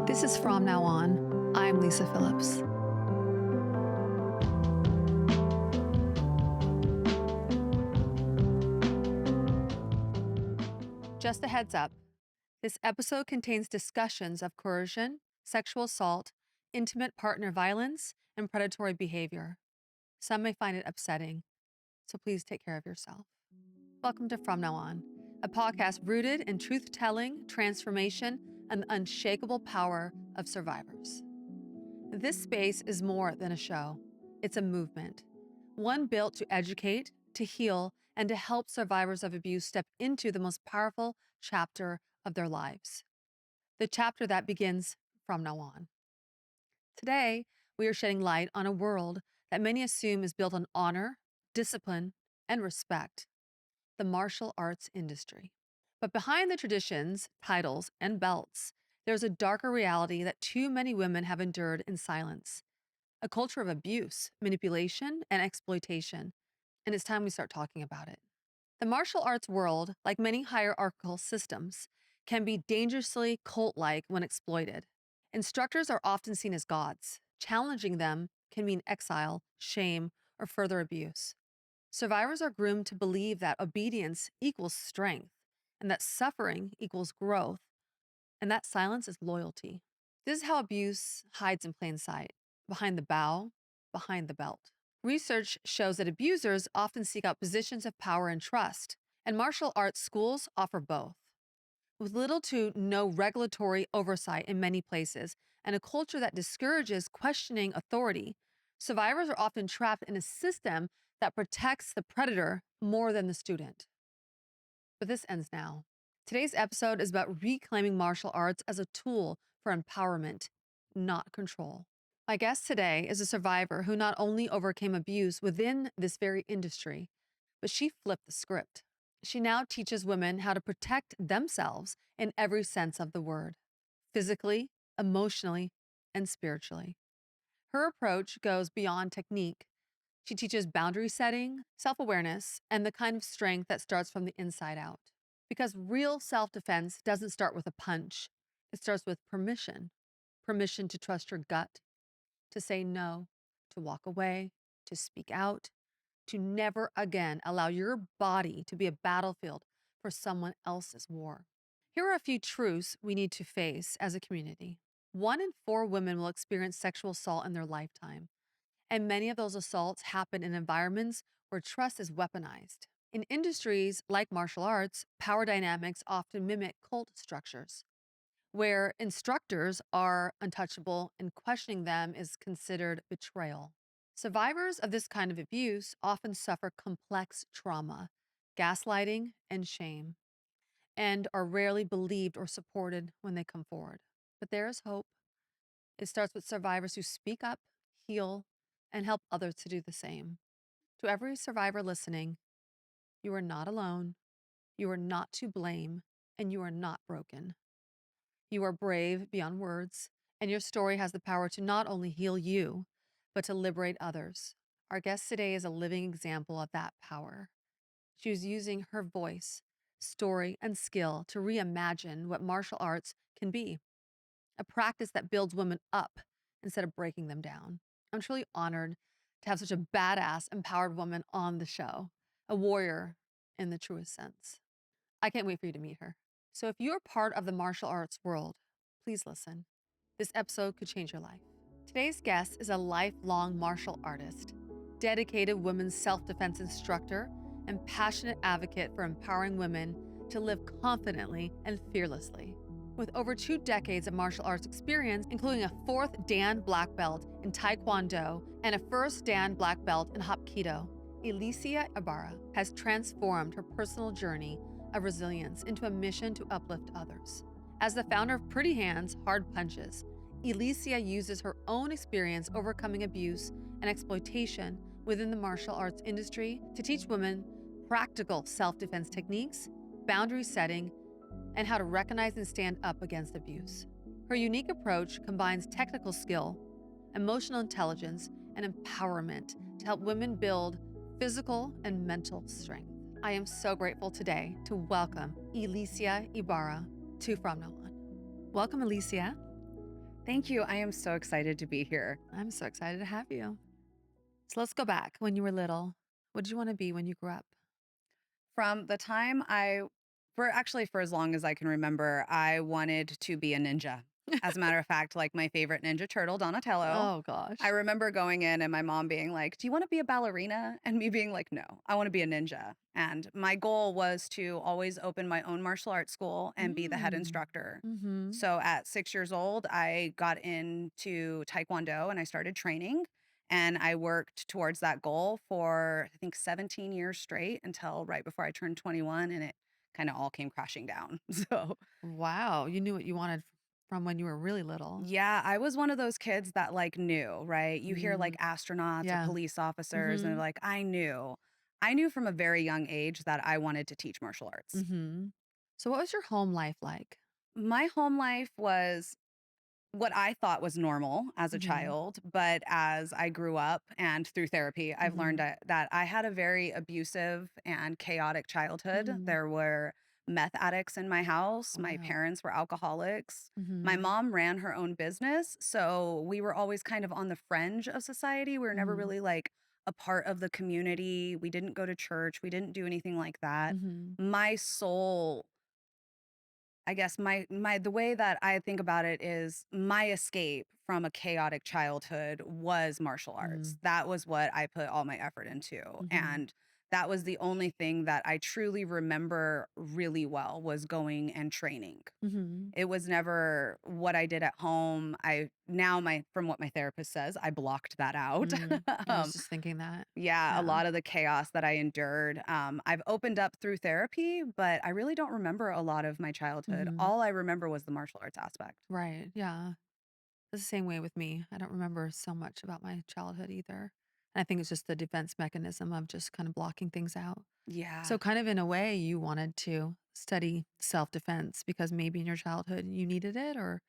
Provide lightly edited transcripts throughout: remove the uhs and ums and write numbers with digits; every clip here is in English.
This is From Now On. I'm Lisa Phillips. Just a heads up, this episode contains discussions of coercion, sexual assault, intimate partner violence, and predatory behavior. Some may find it upsetting, so please take care of yourself. Welcome to From Now On, a podcast rooted in truth-telling, transformation, and the unshakable power of survivors. This space is more than a show. It's a movement, one built to educate, to heal, and to help survivors of abuse step into the most powerful chapter of their lives. The chapter that begins from now on. Today, we are shedding light on a world that many assume is built on honor, discipline, and respect, the martial arts industry. But behind the traditions, titles, and belts, there's a darker reality that too many women have endured in silence. A culture of abuse, manipulation, and exploitation. And it's time we start talking about it. The martial arts world, like many hierarchical systems, can be dangerously cult-like when exploited. Instructors are often seen as gods. Challenging them can mean exile, shame, or further abuse. Survivors are groomed to believe that obedience equals strength, and that suffering equals growth, and that silence is loyalty. This is how abuse hides in plain sight, behind the bow, behind the belt. Research shows that abusers often seek out positions of power and trust, and martial arts schools offer both. With little to no regulatory oversight in many places, and a culture that discourages questioning authority, survivors are often trapped in a system that protects the predator more than the student. But this ends now. Today's episode is about reclaiming martial arts as a tool for empowerment, not control. My guest today is a survivor who not only overcame abuse within this very industry, but she flipped the script. She now teaches women how to protect themselves in every sense of the word, physically, emotionally, and spiritually. Her approach goes beyond technique. She teaches boundary setting, self-awareness, and the kind of strength that starts from the inside out. Because real self-defense doesn't start with a punch. It starts with permission. Permission to trust your gut, to say no, to walk away, to speak out, to never again allow your body to be a battlefield for someone else's war. Here are a few truths we need to face as a community. 1 in 4 women will experience sexual assault in their lifetime, and many of those assaults happen in environments where trust is weaponized. In industries like martial arts, power dynamics often mimic cult structures, where instructors are untouchable and questioning them is considered betrayal. Survivors of this kind of abuse often suffer complex trauma, gaslighting, and shame, and are rarely believed or supported when they come forward. But there is hope. It starts with survivors who speak up, heal, and help others to do the same. To every survivor listening, you are not alone, you are not to blame, and you are not broken. You are brave beyond words, and your story has the power to not only heal you, but to liberate others. Our guest today is a living example of that power. She was using her voice, story, and skill to reimagine what martial arts can be, a practice that builds women up instead of breaking them down. I'm truly honored to have such a badass, empowered woman on the show, a warrior in the truest sense. I can't wait for you to meet her. So if you're part of the martial arts world, please listen. This episode could change your life. Today's guest is a lifelong martial artist, dedicated women's self-defense instructor, and passionate advocate for empowering women to live confidently and fearlessly. With over 2 decades of martial arts experience, including a 4th Dan Black Belt in Taekwondo and a 1st Dan Black Belt in Hapkido, Elicia Ybarra has transformed her personal journey of resilience into a mission to uplift others. As the founder of Pretty Hands, Hard Punches, Elicia uses her own experience overcoming abuse and exploitation within the martial arts industry to teach women practical self-defense techniques, boundary setting, and how to recognize and stand up against abuse. Her unique approach combines technical skill, emotional intelligence, and empowerment to help women build physical and mental strength. I am so grateful today to welcome Elicia Ybarra to From Now On. Welcome, Elicia. Thank you. I am so excited to be here. I'm so excited to have you. So let's go back when you were little. What did you want to be when you grew up? From the time for as long as I can remember, I wanted to be a ninja. As a matter of fact, like my favorite Ninja Turtle, Donatello. Oh I gosh. remember going in and my mom being like, "Do you want to be a ballerina?" And me being like, "No, I want to be a ninja." And my goal was to always open my own martial arts school and be the head Mm. instructor. Mm-hmm. So at 6 years old, I got into Taekwondo and I started training. And I worked towards that goal for, I think, 17 years straight until right before I turned 21. And it kind of all came crashing down. So Wow. You knew what you wanted from when you were really little. yeah, I was one of those kids that like knew, right? You hear Mm. like astronauts or Yeah. police officers, and Mm-hmm. they're like, I knew. I knew from a very young age that I wanted to teach martial arts. Mm-hmm. So what was your home life like? My home life was what I thought was normal as a Mm-hmm. child, but as I grew up and through therapy, I've learned Mm-hmm. that I had a very abusive and chaotic childhood. Mm. There were meth addicts in my house. My Wow. parents were alcoholics. My Mm-hmm. mom ran her own business. So we were always kind of on the fringe of society. We were never Mm-hmm. really like a part of the community. We didn't go to church. We didn't do anything like that. Mm-hmm. My soul I guess my the way that I think about it is my escape from a chaotic childhood was martial arts. That was what I put all my effort into. Mm-hmm. And that was the only thing that I truly remember really well was going and training. Mm-hmm. It was never what I did at home. I now my from what my therapist says, I blocked that out. Mm. I was um, just thinking that. yeah, a Yeah. lot of the chaos that I endured, I've opened up through therapy, but I really don't remember a lot of my childhood. Mm-hmm. All I remember was the martial arts aspect. Right. Yeah. It's the same way with me. I don't remember so much about my childhood either. And I think it's just the defense mechanism of just kind of blocking things out. Yeah. So, kind of in a way, you wanted to study self defense because maybe in your childhood you needed it, or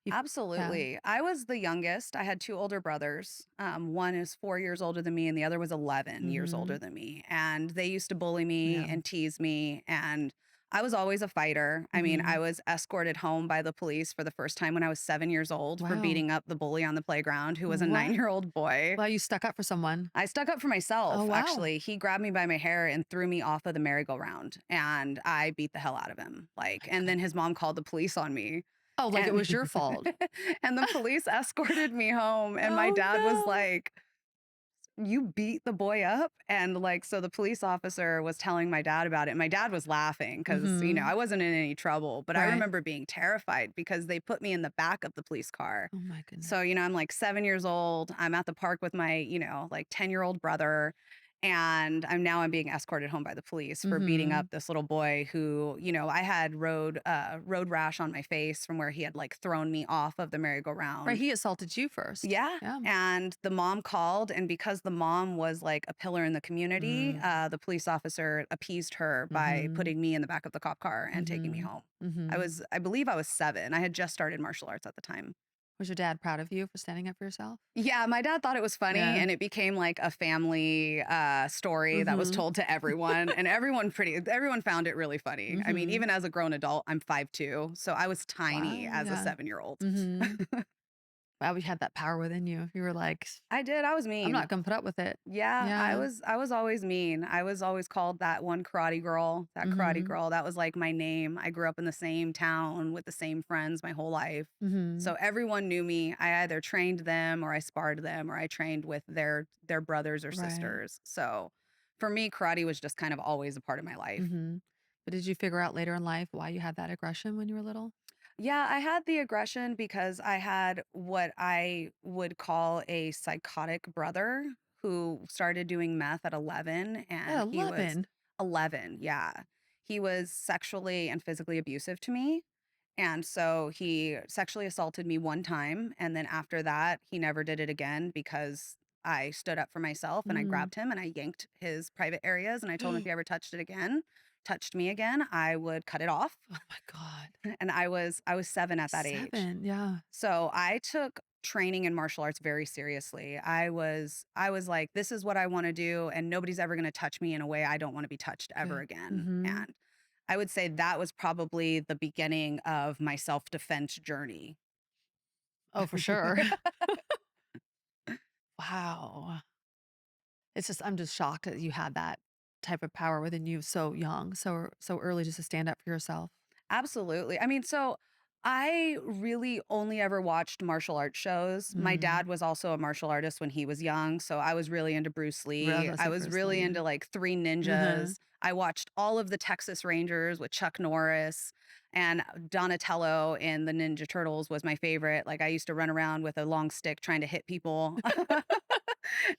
you, yeah. Absolutely. I was the youngest. I had two older brothers. One is 4 years older than me, and the other was 11 years Mm-hmm. older than me. And they used to bully me Yeah. and tease me. And I was always a fighter. I mean, Mm-hmm. I was escorted home by the police for the first time when I was 7 years old for Wow. beating up the bully on the playground, who was a What? 9 year old boy. Wow, you stuck up for someone. I stuck up for Oh, myself, wow. actually. He grabbed me by my hair and threw me off of the merry-go-round, and I beat the hell out of him, like, My and then goodness. his mom called the police on me, Oh, like it and was your fault. and the police escorted me home, and my Oh, dad was no. like, "You beat the boy up?" And, like, so the police officer was telling my dad about it, and my dad was laughing because Mm-hmm. I wasn't in any trouble, but I Right. remember being terrified because they put me in the back of the police car. Oh, my goodness. So, I'm like 7 years old. I'm at the park with my, like 10-year-old brother. And I'm being escorted home by the police for beating Mm-hmm. up this little boy who, I had road rash on my face from where he had like thrown me off of the Right. merry-go-round. He assaulted you first. Yeah. Yeah. And the mom called, and because the mom was like a pillar in the community, Mm. the police officer appeased her by Mm-hmm. putting me in the back of the cop car and taking me Mm-hmm. home. Mm-hmm. I believe I was 7. I had just started martial arts at the time. Was your dad proud of you for standing up for yourself? Yeah, my dad thought it was funny, Yeah. and it became like a family story that was Mhm. told to everyone, and everyone found it really funny. I mean, Mhm. even as a grown adult, I'm 5'2", so I was tiny Wow, as a yeah. 7-year-old. Mhm. Wow, you had that power within you. You were like, I did. I was "I'm not mean. gonna put up with it." Yeah, I Yeah. was I was always mean. I was always called that one karate girl. That karate Mhm. girl, that was like my name. I grew up in the same town with the same friends my whole life. Mhm. So everyone knew me. I either trained them or I sparred them or I trained with their brothers or Right. sisters. So for me, karate was just kind of always a part of my life. Mhm. But did you figure out later in life why you had that aggression when you were little? Yeah, I had the aggression because I had what I would call a psychotic brother who started doing meth at 11, At and he was 11? 11. Yeah. He was sexually and physically abusive to me. And so he sexually assaulted me one time. And then after that, he never did it again because I stood up for myself and I Mm. grabbed him and I yanked his private areas. And I told him if he ever touched me again, I would cut it off. Oh my god. And I was 7 at that age. 7, yeah. So I took training in martial arts very seriously. I was like, this is what I want to do, and nobody's ever going to touch me in a way I don't want to be touched ever Good. again. Mhm. And I would say that was probably the beginning of my self-defense journey. Oh, for sure. Wow. It's just I'm just shocked that you had that type of power within you so young, so early just to stand up for yourself. Absolutely. I mean, so I really only ever watched martial arts shows. My dad Mm. was also a martial artist when he was young, so I was really into Bruce I was Lee. gonna I say was Bruce really Lee. into like Three Mhm. Ninjas. I watched all of the Texas Rangers with Chuck Norris, and Donatello and the Ninja Turtles was my favorite. Like I used to run around with a long stick trying to hit people.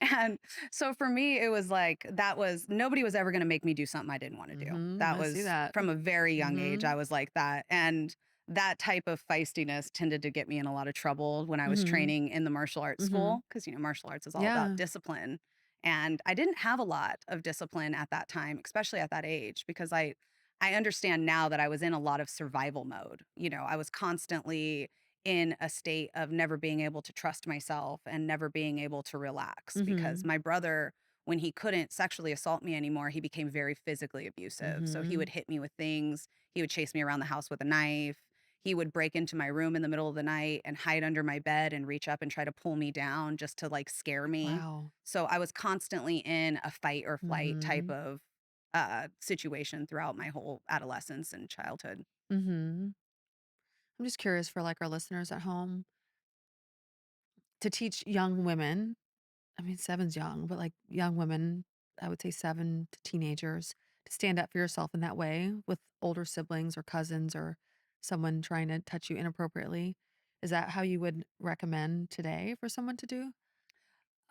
And so for me, it was like that was nobody was ever going to make me do something I didn't want to do. That I see was that. from a very young age. I Mhm. was like that. And that type of feistiness tended to get me in a lot of trouble when I was Mhm. training in the martial arts Mhm. school because, martial arts is all about Yeah. discipline. And I didn't have a lot of discipline at that time, especially at that age, because I understand now that I was in a lot of survival mode. I was constantly in a state of never being able to trust myself and never being able to relax because Mhm. my brother, when he couldn't sexually assault me anymore, he became very physically abusive. So he would Mhm. hit me with things. He would chase me around the house with a knife. He would break into my room in the middle of the night and hide under my bed and reach up and try to pull me down just to like scare me. Wow. So I was constantly in a fight or flight type Mhm. of situation throughout my whole adolescence and childhood. Mhm. I'm just curious for, like, our listeners at home to teach young women. I mean, 7's young, but, like, young women, I would say 7 to teenagers, to stand up for yourself in that way with older siblings or cousins or someone trying to touch you inappropriately. Is that how you would recommend today for someone to do?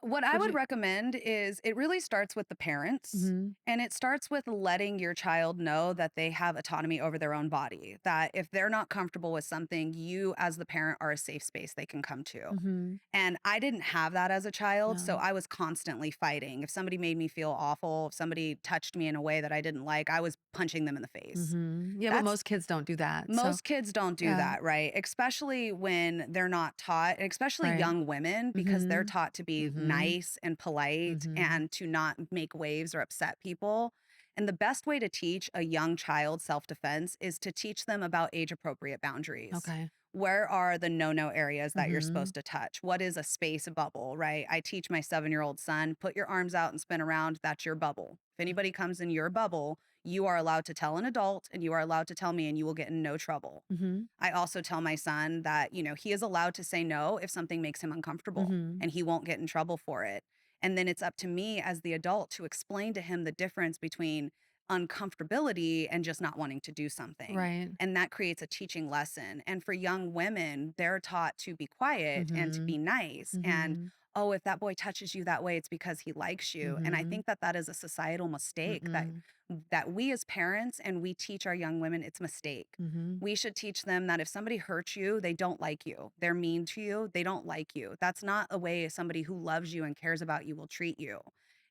What I Would would you recommend is it really starts with the parents. Mhm. And it starts with letting your child know that they have autonomy over their own body, that if they're not comfortable with something, you as the parent are a safe space they can come to. Mhm. And I didn't have that as a child, so No. I was constantly fighting. If somebody made me feel awful, if somebody touched me in a way that I didn't like, I was punching them in the face. Mhm. Yeah, but That's most kids don't do that, so Most kids don't do yeah. that, right? Especially when they're not taught, and especially Right. young women, because they're Mhm. taught to be Mhm. nice and polite Mhm. and to not make waves or upset people. And the best way to teach a young child self defense is to teach them about age appropriate boundaries. Okay. Where are the no areas that you're Mhm. supposed to touch? What is a space bubble, right? I teach my 7-year-old son, put your arms out and spin around. That's your bubble. If anybody comes in your bubble, you are allowed to tell an adult and you are allowed to tell me, and you will get in no trouble. Mhm. I also tell my son that, he is allowed to say no if something makes him uncomfortable Mhm. and he won't get in trouble for it. And then it's up to me as the adult to explain to him the difference between uncomfortability and just not wanting to do something. Right. And that creates a teaching lesson. And for young women, they're taught to be quiet and to be Mhm. nice. And, Mhm. oh, if that boy touches you that way, it's because he likes you. And I Mhm. think that that is a societal mistake Mm-mm. that we as parents and we teach our young women it's a mistake. Mhm. We should teach them that if somebody hurts you, they don't like you. They're mean to you, they don't like you. That's not a way somebody who loves you and cares about you will treat you.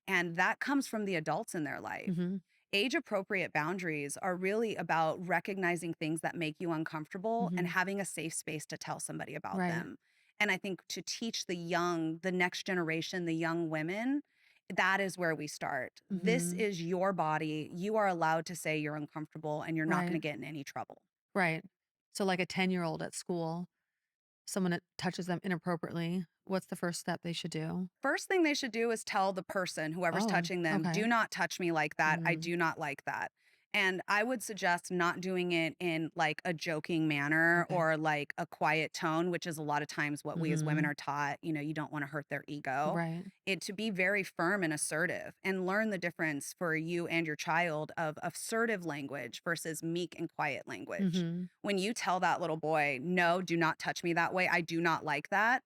And that comes from the adults in their life. Mhm. Age appropriate boundaries are really about recognizing things that make you uncomfortable and Mhm. having a safe space to tell somebody about Right. them. And I think to teach the next generation, the young women, that is where we start. This Mhm. is your body. You are allowed to say you're uncomfortable and you're not going Right. to get in any trouble. Right. So, like a 10-year-old at school, someone that touches them inappropriately, what's the first step they should do? First thing they should do is tell the person, whoever's Oh, touching them, okay. do not touch me like that. I Mhm. do not like that. And I would suggest not doing it in like a joking manner Okay. or like a quiet tone, which is a lot of times what we as women Mhm. are taught. You don't want to hurt their ego. Right. It to be very firm and assertive and learn the difference for you and your child of assertive language versus meek and quiet language. Mhm. When you tell that little boy, no, do not touch me that way, I do not like that,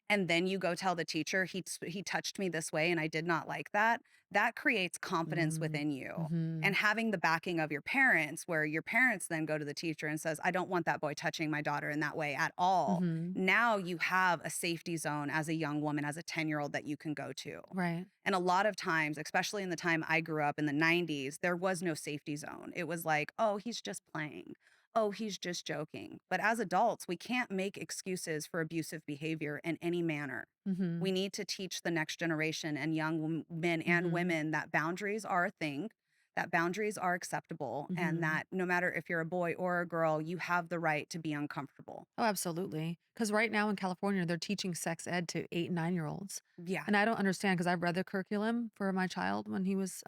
and then you go tell the teacher he touched me this way and I did not like that, that creates confidence Mm. within you. And Mhm. having the backing of your parents, where your parents then go to the teacher and says, I don't want that boy touching my daughter in that way at all. Mhm. Now you have a safety zone as a young woman, as a 10-year-old, that you can go to. Right. And a lot of times, especially in the time I grew up in the 90s, there was no safety zone. It was like, oh, he's just playing. Oh, he's just joking. But as adults, we can't make excuses for abusive behavior in any manner. We Mhm. need to teach the next generation and young men and Mhm. women that boundaries are a thing, that boundaries are acceptable and Mhm. that no matter if you're a boy or a girl, you have the right to be uncomfortable. Oh, absolutely. Because right now in California, they're teaching sex ed to 8 and 9-year-olds, Yeah. and I don't understand because 'cause I've read the curriculum for my child when he was,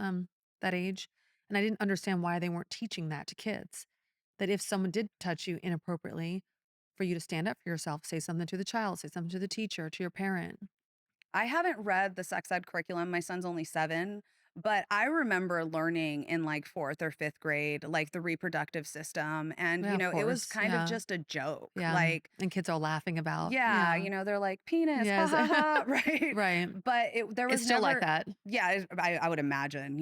that age, and I didn't understand why they weren't teaching that to kids. That if someone did touch you inappropriately, for you to stand up for yourself, say something to the child, say something to the teacher, to your parent. I haven't read the sex ed curriculum. My son's only 7, but I remember learning in like 4th or 5th grade, like the reproductive system. And, Yeah, of it was course. kind of Yeah. just a joke. Yeah, and kids are laughing about Yeah, yeah. they're like, "Penis, ha Yes. ha ha," right? Right. But there It's was still like never that. yeah, I would imagine,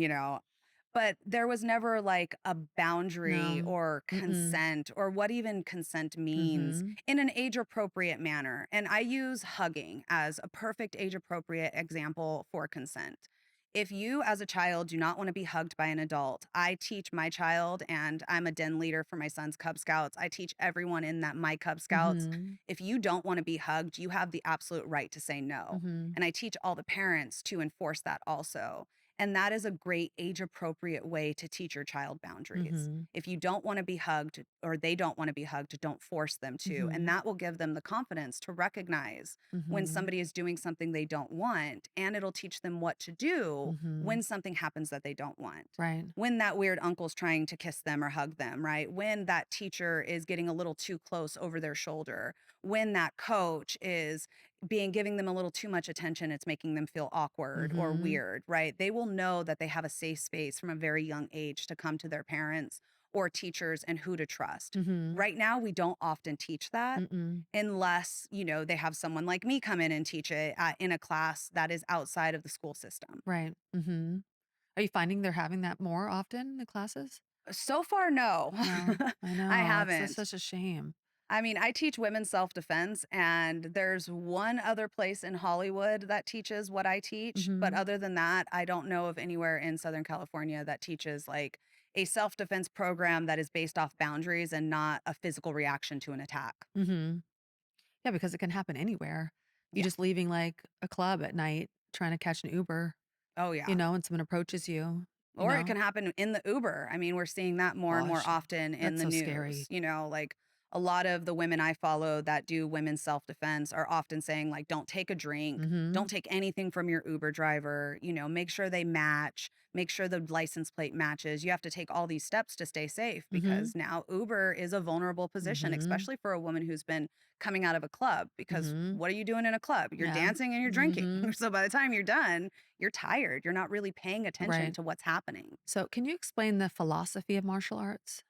but there was never like a boundary No. or Mm-mm. consent or what even consent means Mhm. in an age appropriate manner. And I use hugging as a perfect age appropriate example for consent. If you as a child do not want to be hugged by an adult, I teach my child, and I'm a den leader for my son's Cub Scouts. I teach everyone in that my Cub Scouts, Mhm. if you don't want to be hugged, you have the absolute right to say no. Mhm. And I teach all the parents to enforce that also. And that is a great age appropriate way to teach your child boundaries. Mhm. If you don't want to be hugged or they don't want to be hugged, don't force them to. And Mhm. that will give them the confidence to recognize when Mhm. somebody is doing something they don't want. And it'll teach them what to do Mhm. when something happens that they don't want. Right. When that weird uncle's trying to kiss them or hug them, right? When that teacher is getting a little too close over their shoulder, when that coach is giving them a little too much attention, it's making them feel awkward or Mhm. weird, right? They will know that they have a safe space from a very young age to come to their parents or teachers and who to trust. Mhm. Right now, we don't often teach that Mm-mm. unless, they have someone like me come in and teach it in a class that is outside of the school system. Right. Mhm. Are you finding they're having that more often in the classes? So far, no, No. I I know. It's haven't. such a shame. I mean, I teach women's self defense, and there's one other place in Hollywood that teaches what I teach. But Mhm. other than that, I don't know of anywhere in Southern California that teaches like a self defense program that is based off boundaries and not a physical reaction to an attack. Mhm. Yeah, because it can happen anywhere. You Yeah. just leaving, like, a club at night, trying to catch an Uber, Oh, yeah. and someone approaches you, you Or it know? can happen in the Uber. I mean, we're seeing that more and more Gosh, often in that's the so news. scary. Like a lot of the women I follow that do women's self defense are often saying, like, don't take a drink, Mhm. don't take anything from your Uber driver, make sure they match, make sure the license plate matches. You have to take all these steps to stay safe Mhm. because now Uber is a vulnerable position, Mhm. especially for a woman who's been coming out of a club. Because Mhm. what are you doing in a club? You're Yeah. dancing and you're drinking. Mhm. So by the time you're done, you're tired. You're not really paying attention Right. to what's happening. So, can you explain the philosophy of martial arts?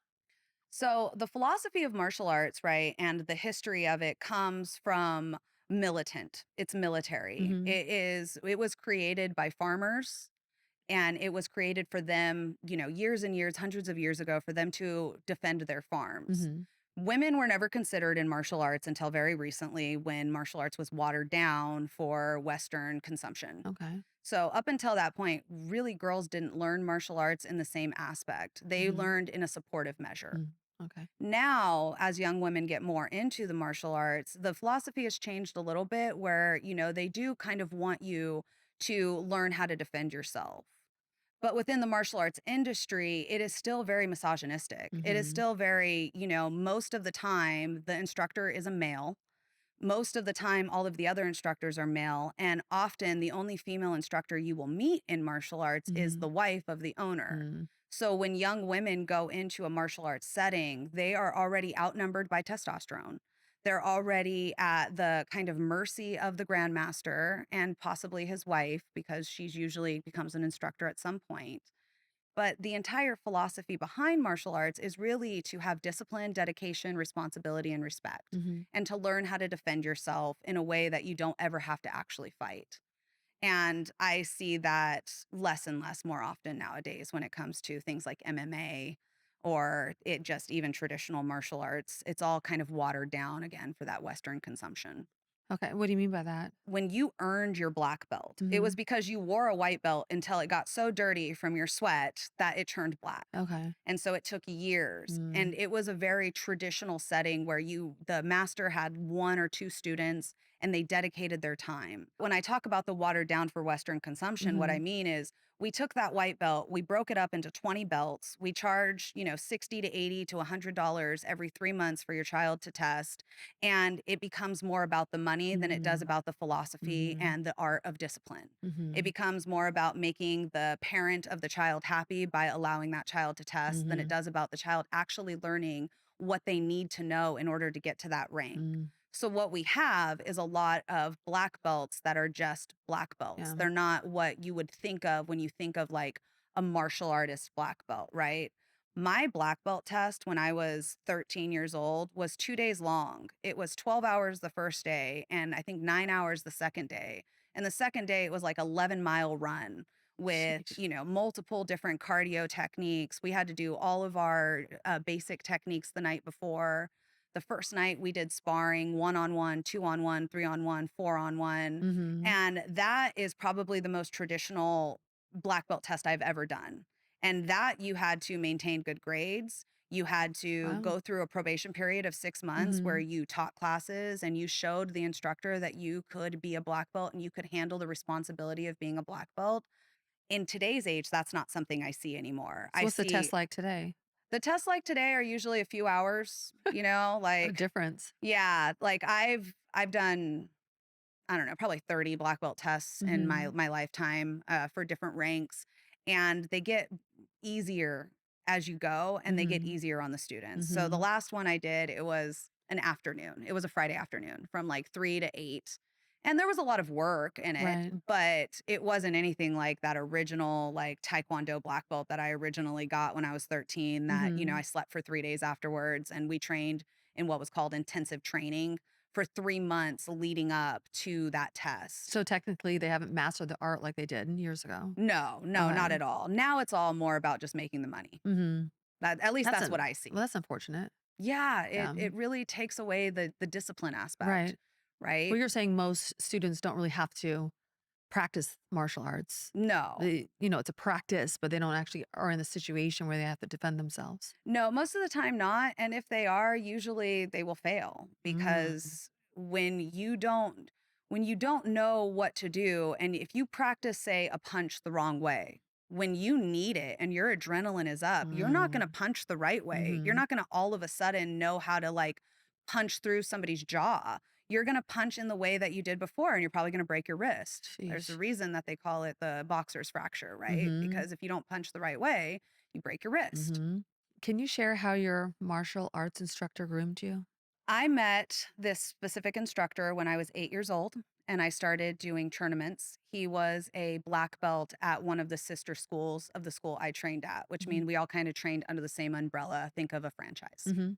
So, the philosophy of martial arts, right, and the history of it comes from militant. It's military. Mhm. It was created by farmers, and it was created for them, years and years, hundreds of years ago, for them to defend their farms. Mhm. Women were never considered in martial arts until very recently when martial arts was watered down for Western consumption. Okay. So, up until that point, really girls didn't learn martial arts in the same aspect. They Mhm. learned in a supportive measure. Mm. Okay. Now, as young women get more into the martial arts, the philosophy has changed a little bit where, they do kind of want you to learn how to defend yourself. But within the martial arts industry, it is still very misogynistic. It is Mhm. still very, most of the time, the instructor is a male. Most of the time, all of the other instructors are male. And often, the only female instructor you will meet in martial arts is Mhm. the wife of the owner. Mm. So, when young women go into a martial arts setting, they are already outnumbered by testosterone. They're already at the kind of mercy of the grandmaster and possibly his wife, because she's usually becomes an instructor at some point. But the entire philosophy behind martial arts is really to have discipline, dedication, responsibility, and respect, Mhm. and to learn how to defend yourself in a way that you don't ever have to actually fight. And I see that less and less more often nowadays when it comes to things like MMA or it just even traditional martial arts. It's all kind of watered down again for that Western consumption. Okay, what do you mean by that? When you earned your black belt, it was Mhm. because you wore a white belt until it got so dirty from your sweat that it turned black. Okay. And so it took years. And Mm. it was a very traditional setting where the master had one or two students and they dedicated their time. When I talk about the watered down for Western consumption, what I Mhm. mean is we took that white belt, we broke it up into 20 belts. We charge, 60 to 80 to $100 every 3 months for your child to test. And it becomes more about the money than it does Mm. about the philosophy Mhm. and the art of discipline. It Mhm. becomes more about making the parent of the child happy by allowing that child to test than it Mhm. does about the child actually learning what they need to know in order to get to that rank. Mm. So what we have is a lot of black belts that are just black belts. Yeah. They're not what you would think of when you think of like a martial artist black belt, right? My black belt test when I was 13 years old was 2 days long. It was 12 hours the first day and I think 9 hours the second day. And the second day it was like 11-mile run with, Sheesh. multiple different cardio techniques. We had to do all of our basic techniques the night before. The first night we did sparring, 1-on-1, 2-on-1, 3-on-1, 4-on-1. Mhm. And that is probably the most traditional black belt test I've ever done. And that you had to maintain good grades. You had to Wow. go through a probation period of 6 months where Mhm. you taught classes and you showed the instructor that you could be a black belt and you could handle the responsibility of being a black belt. In today's age, that's not something I see anymore. So I what's the see test like today? the tests like today are usually a few hours, What a like difference. yeah, like I've done I don't know, probably 30 black belt tests in my Mhm. my lifetime for different ranks, and they get easier as you go, and they get Mhm. easier on the students. So the Mhm. last one I did, it was an afternoon. It was a Friday afternoon from like 3 to 8. And there was a lot of work in it, Right. but it wasn't anything like that original like Taekwondo black belt that I originally got when I was 13 that, I Mhm. slept for 3 days afterwards and we trained in what was called intensive training for 3 months leading up to that test. So technically they haven't mastered the art like they did years ago. No, no, not Okay. at all. Now it's all more about just making the money. Mhm. At least That's that's what un I well, see. that's unfortunate. Yeah, it Yeah. it really takes away the discipline aspect, Right. right? Well, you're saying most students don't really have to practice martial arts. No. It's a practice, but they don't actually are in the situation where they have to defend themselves. No, most of the time not, and if they are, usually they will fail Mm. because when you don't know what to do and if you practice say a punch the wrong way, when you need it and your adrenaline is up, you're not going to Mm. punch the right way. You're Mhm. not going to all of a sudden know how to like punch through somebody's jaw. You're going to punch in the way that you did before and you're probably going to break your wrist. There's a Sheesh. reason that they call it the boxer's fracture, right? Mhm. Because if you don't punch the right way, you break your wrist. Mhm. Can you share how your martial arts instructor groomed you? I met this specific instructor when I was 8 years old and I started doing tournaments. He was a black belt at one of the sister schools of the school I trained at, which Mhm. means we all kind of trained under the same umbrella. Think of a franchise. Mhm.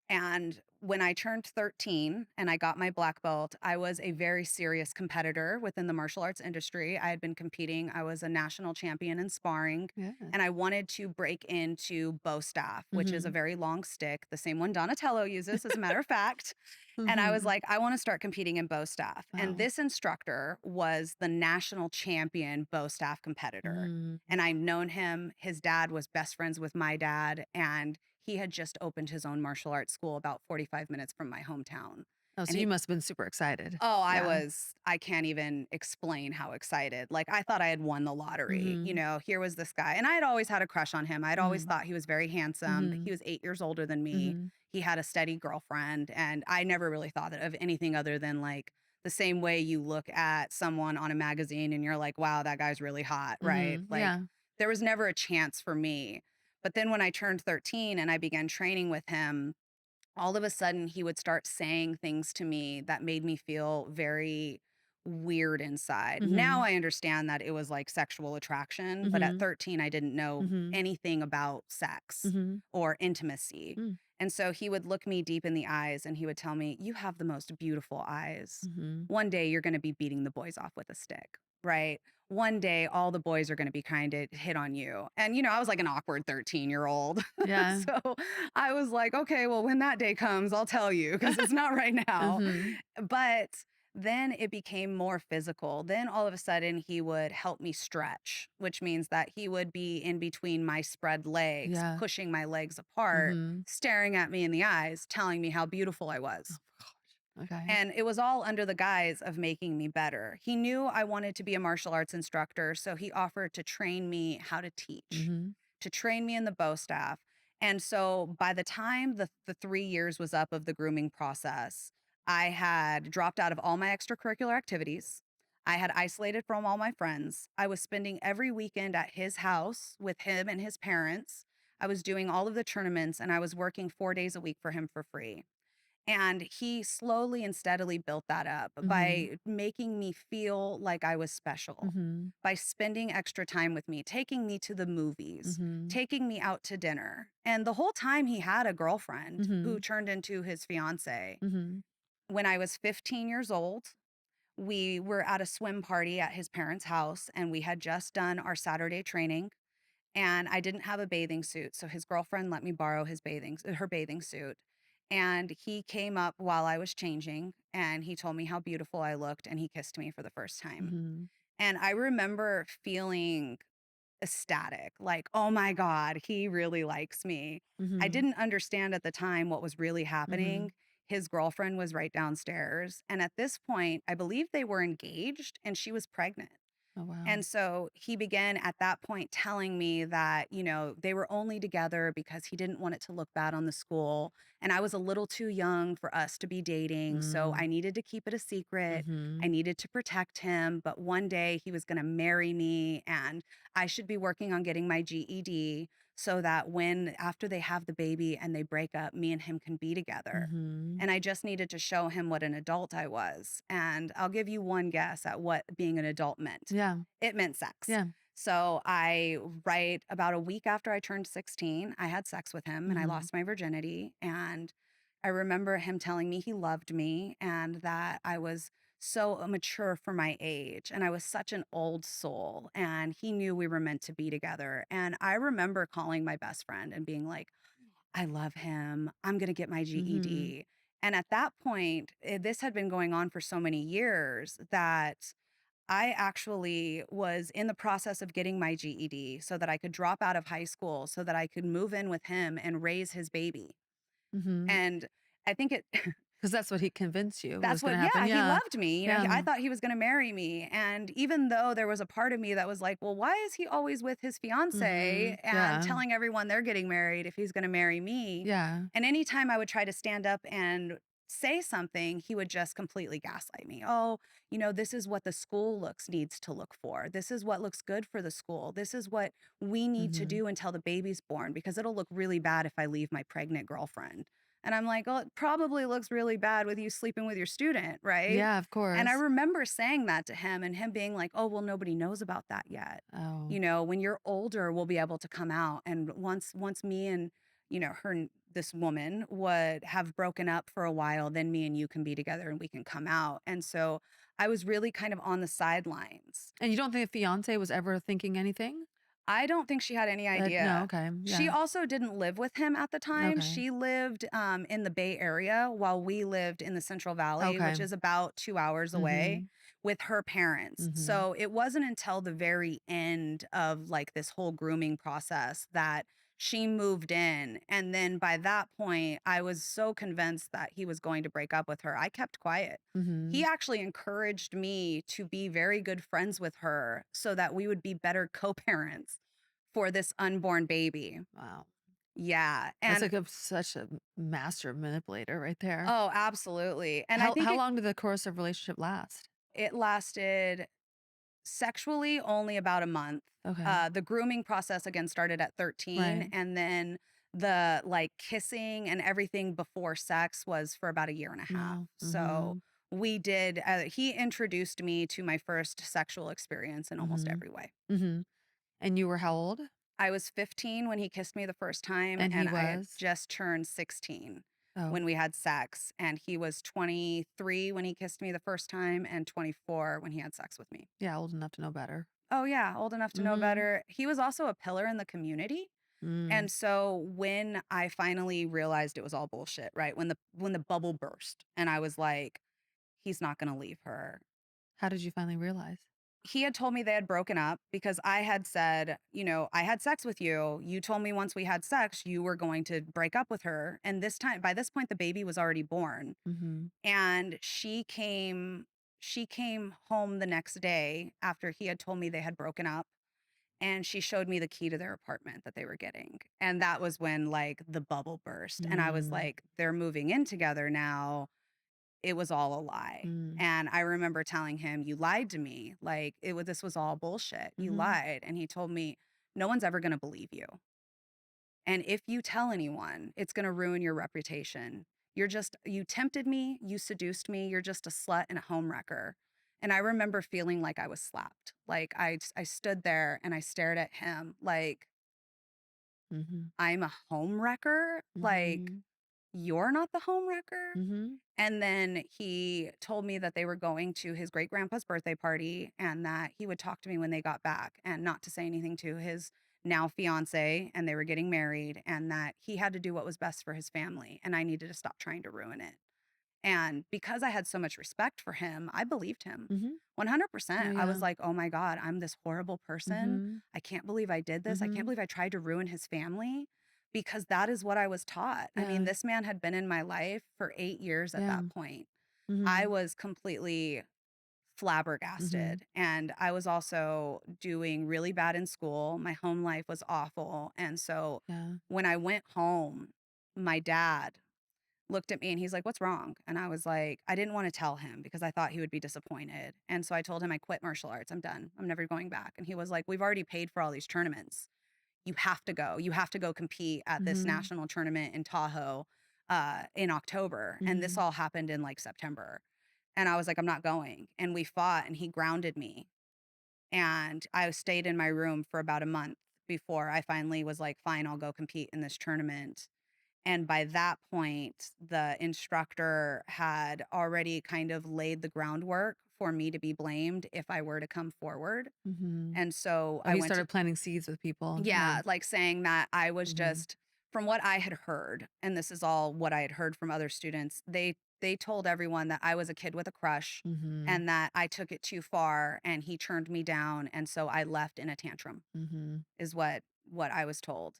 And when I turned 13 and I got my black belt, I was a very serious competitor within the martial arts industry. I had been competing, I was a national champion in sparring, Yeah. and I wanted to break into bow staff, which is a Mhm. very long stick, the same one Donatello uses, as a matter of fact. And I was Mhm. like, I want to start competing in bow staff. And Wow. this instructor was the national champion bow staff competitor. Mm. And I'd known him. His dad was best friends with my dad. And he had just opened his own martial arts school about 45 minutes from my hometown. Oh, And so you he, must have been super excited. oh, Yeah. I can't even explain how excited. Like, I thought I had won the lottery. Mhm. Here was this guy. And I had always had a crush on him. I'd always Mhm. thought he was very handsome. He Mhm. was 8 years older than me. Mhm. He had a steady girlfriend. And I never really thought of anything other than like the same way you look at someone on a magazine and you're like, wow, that guy's really hot, right? Mhm. Like, Yeah. there was never a chance for me. But then when I turned 13 and I began training with him, all of a sudden he would start saying things to me that made me feel very weird inside. Now Mhm. I understand that it was like sexual attraction, but at Mhm. 13 I didn't know Mhm. anything about sex Mhm. or intimacy. Mm. And so he would look me deep in the eyes and he would tell me, "You have the most beautiful eyes. Mhm. One day you're going to be beating the boys off with a stick." Right? One day all the boys are going to be kind to hit on you. And I was like an awkward 13-year-old. Yeah. So I was like, okay, well, when that day comes, I'll tell you because it's not right now. Mhm. But then it became more physical. Then all of a sudden, he would help me stretch, which means that he would be in between my spread legs, Yeah. pushing my legs apart, Mhm. staring at me in the eyes, telling me how beautiful I Oh was. gosh. Okay. And it was all under the guise of making me better. He knew I wanted to be a martial arts instructor, so he offered to train me how to teach, Mhm. to train me in the bow staff. And so by the time the 3 years was up of the grooming process, I had dropped out of all my extracurricular activities. I had isolated from all my friends. I was spending every weekend at his house with him and his parents. I was doing all of the tournaments and I was working 4 days a week for him for free. And he slowly and steadily built that up Mhm. by making me feel like I was special, Mhm. by spending extra time with me, taking me to the movies, Mhm. taking me out to dinner. And the whole time he had a girlfriend who Mhm. turned into his fiance. Mhm. When I was 15 years old, we were at a swim party at his parents' house and we had just done our Saturday training and I didn't have a bathing suit, so his girlfriend let me borrow her bathing suit. And he came up while I was changing and he told me how beautiful I looked and he kissed me for the first time. Mhm. And I remember feeling ecstatic, like, "Oh my god, he really likes me." I Mhm. didn't understand at the time what was really happening. Mhm. His girlfriend was right downstairs, and at this point, I believe they were engaged and she was pregnant. Oh, wow. And so he began at that point telling me that, they were only together because he didn't want it to look bad on the school. And I was a little too young for us to be dating. So Mm. I needed to keep it a secret. I Mhm. needed to protect him. But one day he was going to marry me and I should be working on getting my GED so that after they have the baby and they break up, me and him can be together. Mhm. And I just needed to show him what an adult I was. And I'll give you one guess at what being an adult meant. Yeah. It meant sex. Yeah. So right about a week after I turned 16, I had sex with him and I Mhm. lost my virginity. And I remember him telling me he loved me and that I was so mature for my age and I was such an old soul. And he knew we were meant to be together. And I remember calling my best friend and being like, I love him. I'm going to get my Mhm. GED. And at that point, this had been going on for so many years that I actually was in the process of getting my GED so that I could drop out of high school so that I could move in with him and raise his baby. Mhm. And I think it 'Cause that's what he convinced you was That's gonna what happen. yeah, he Yeah. loved me, I Yeah. thought he was gonna marry me, and even though there was a part of me that was like, "Well, why is he always with his fiancée Mhm. and Yeah. telling everyone they're getting married if he's gonna marry me?" Yeah. And anytime I would try to stand up and say something, he would just completely gaslight me. "Oh, this is what the school needs to look for. This is what looks good for the school. This is what we need to Mhm. do until the baby's born because it'll look really bad if I leave my pregnant girlfriend." And I'm like, "Well, it probably looks really bad with you sleeping with your student, right?" Yeah, of And I course. remember saying that to him and him being like, "Oh, well, nobody knows about that yet. Oh. When you're older, we'll be able to come out." And once me and, this woman would have broken up for a while, then me and you can be together and we can come out. And so I was really kind of on the sidelines. And you don't think the fiancé was ever thinking anything? I don't think she had any No, idea. okay. She Yeah. also didn't live with him at the time. Okay. She lived in the Bay Area while we lived in the Central Valley, Okay. which is about 2 hours away Mhm. with her parents. Mhm. So it wasn't until the very end of like this whole grooming process that she moved in. And then by that point, I was so convinced that he was going to break up with her. I kept quiet. He Mhm. actually encouraged me to be very good friends with her so that we would be better co-parents for this unborn baby. Wow. Yeah, That's and like such a master manipulator right there. oh, absolutely, and I think How it long did the coercive relationship last? it lasted sexually only about a month. Okay. The grooming process again started at 13, Right. and then the, like, kissing and everything before sex was for about a year and a half. Wow. So, Mhm. he introduced me to my first sexual experience in almost Mhm. every way. Mhm. And you were how old? I was 15 when he kissed me the first time, And he and I had was? just turned 16 Oh, when we had sex, and he was 23 when he kissed me the first time and 24 when he had sex with me. yeah, old enough to know better. Oh, yeah, old enough to know Mhm. better. He was also a pillar in the community, Mm. and so when I finally realized it was all bullshit, right? When the bubble burst and I was like, "He's not gonna leave her." How did you finally realize? he had told me they had broken up because I had said, I had sex with you. You told me once we had sex, you were going to break up with her. And by this point, the baby was already born. Mhm. And she came home the next day after he had told me they had broken up, and she showed me the key to their apartment that they were getting. And that was when like the bubble burst. And I was Mm. like, they're moving in together now. It was all a lie. Mm. And I remember telling him, you lied to me. Like this was all bullshit. You Mhm. lied. And he told me, no one's ever going to believe you. And if you tell anyone, it's going to ruin your reputation. You tempted me, you seduced me, you're just a slut and a homewrecker. And I remember feeling like I was slapped. Like I stood there and I stared at him like, Mhm. I'm a homewrecker. Like, Mhm. you're not the homewrecker. Mhm. And then he told me that they were going to his great grandpa's birthday party and that he would talk to me when they got back and not to say anything to his now fiance, and they were getting married, and that he had to do what was best for his family and I needed to stop trying to ruin it. And because I had so much respect for him, I believed him Mhm. Oh, 100%. I was yeah. like, oh my God, I'm this horrible person. Mhm. I can't believe I did this. I can't Mhm. believe I tried to ruin his family, because that is what I was taught. I mean, Yeah. this man had been in my life for 8 years at Yeah. that point. I Mhm. was completely Mhm. flabbergasted. And I was also doing really bad in school. My home life was awful. And so Yeah. when I went home, my dad looked at me and he's like, what's wrong? And I was like, I didn't want to tell him because I thought he would be disappointed. And so I told him I quit martial arts. I'm done. I'm never going back. And he was like, we've already paid for all these tournaments. You have to go. You have to go compete at this Mhm. national tournament in Tahoe in October. And this Mhm. all happened in like September. And I was like, I'm not going. And we fought and he grounded me. And I stayed in my room for about a month before I finally was like, fine, I'll go compete in this tournament. And by that point, the instructor had already kind of laid the groundwork for me to be blamed if I were to come forward. Mhm. And so Oh, I he went to, started planting seeds with people. Yeah. yeah, like saying that I was Mhm. just, from what I had heard, and this is all what I had heard from other students, they told everyone that I was a kid with a crush Mhm. and that I took it too far and he turned me down, and so I left in a tantrum, Mhm. is what I was told.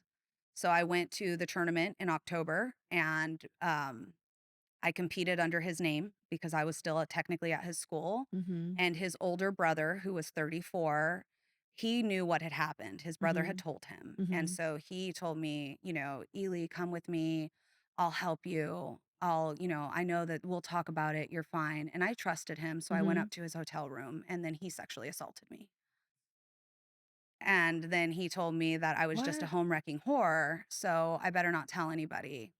So I went to the tournament in October, and I competed under his name because I was still technically at his school. Mhm. And his older brother, who was 34, he knew what had happened. His brother had Mhm. told him. And Mhm. so he told me, Ely, come with me. I'll help you. I know that we'll talk about it. You're fine. And I trusted him. So I went Mhm. up to his hotel room and then he sexually assaulted me. And then he told me that I was just a What? home wrecking whore. So I better not tell anybody.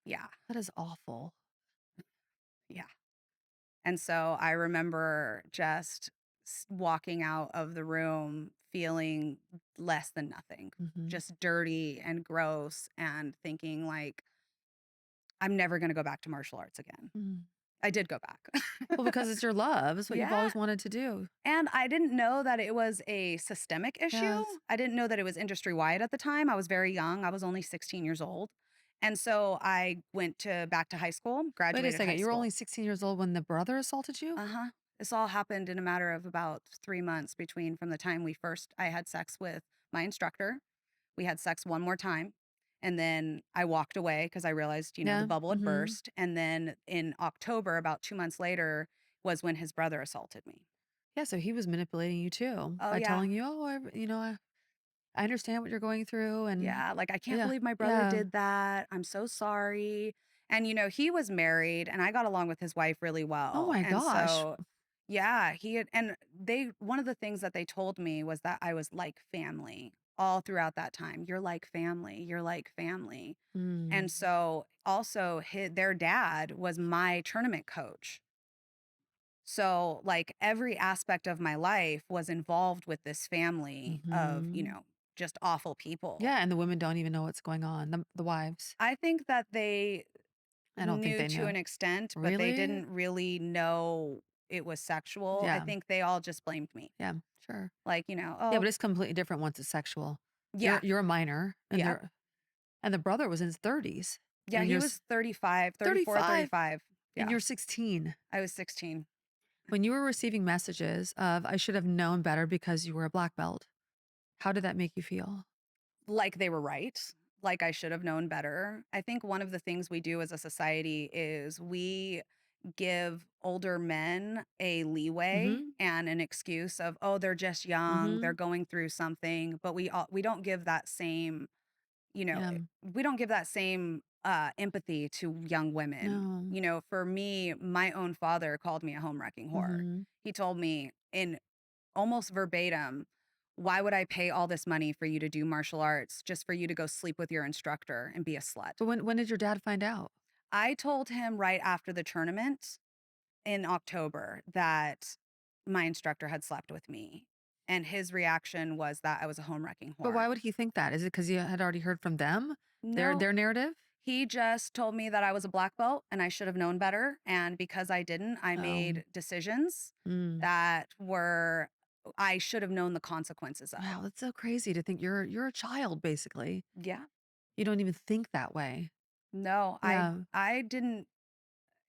Yeah. That is awful. Yeah. And so I remember just walking out of the room feeling less than nothing, Mhm. just dirty and gross, and thinking like, I'm never going to go back to martial arts again. Mm. I did go back. Well, because it's your love. It's what you've Yeah. always wanted to do. And I didn't know that it was a systemic issue. Yes. I didn't know that it was industry wide at the time. I was very young. I was only 16 years old. And so I went back to high school, Wait a graduated high second. You were school. only 16 years old when the brother assaulted you? Uh-huh. This all happened in a matter of about 3 months between from the time I had sex with my instructor. We had sex one more time, and then I walked away because I realized, the Yeah. bubble had Mhm. burst, and then in October, about 2 months later, was when his brother assaulted me. Yeah, so he was manipulating you too Oh, by yeah. telling you, "Oh, I understand what you're going through," and Yeah, like, "I can't yeah. believe my brother Yeah. did that. I'm so sorry." And, he was married, and I got along with his wife really Oh well, my and gosh. so yeah, he had and they one of the things that they told me was that I was like family all throughout that time. "You're like family. You're like family." And Mm. so, also, their dad was my tournament coach. So, like, every aspect of my life was involved with this family of, Mhm. just awful people. Yeah, and the women don't even know what's going on, the wives. I think that they I don't think knew they to know. an extent, but they Really? didn't really know it was sexual. I Yeah. think they all just blamed me. Yeah, sure. Like, Yeah, "Oh, but it's completely different once it's sexual. yeah, You're a minor, and yep." the brother was in his 30s, Yeah, and he was 35, 34, 35, 35. and Yeah, you're 16. I was 16. When you were receiving messages of, I should have known better because you were a black belt, how did that make you feel? Like they were right, like I should have known better. I think one of the things we do as a society is we give older men a leeway Mhm. and an excuse of, "Oh, they're just young, they're Mhm. going through something," but we don't give that same, Yeah. we don't give that same, empathy to young women. No. For me, my own father called me a home wrecking whore. Mhm. He told me in almost verbatim, "Why would I pay all this money for you to do martial arts just for you to go sleep with your instructor and be a slut?" But when did your dad find out? I told him right after the tournament in October that my instructor had slept with me, and his reaction was that I was a home wrecking But whore. why would he think that? Is it because you had already heard from them? Their No, their narrative? he just told me that I was a black belt and I should have known better, and because I didn't, I Oh. made decisions Mm. that were I should have known the consequences Wow, of. that's so crazy to think you're a child, basically. Yeah. You don't even think that way. No, Yeah. I didn't.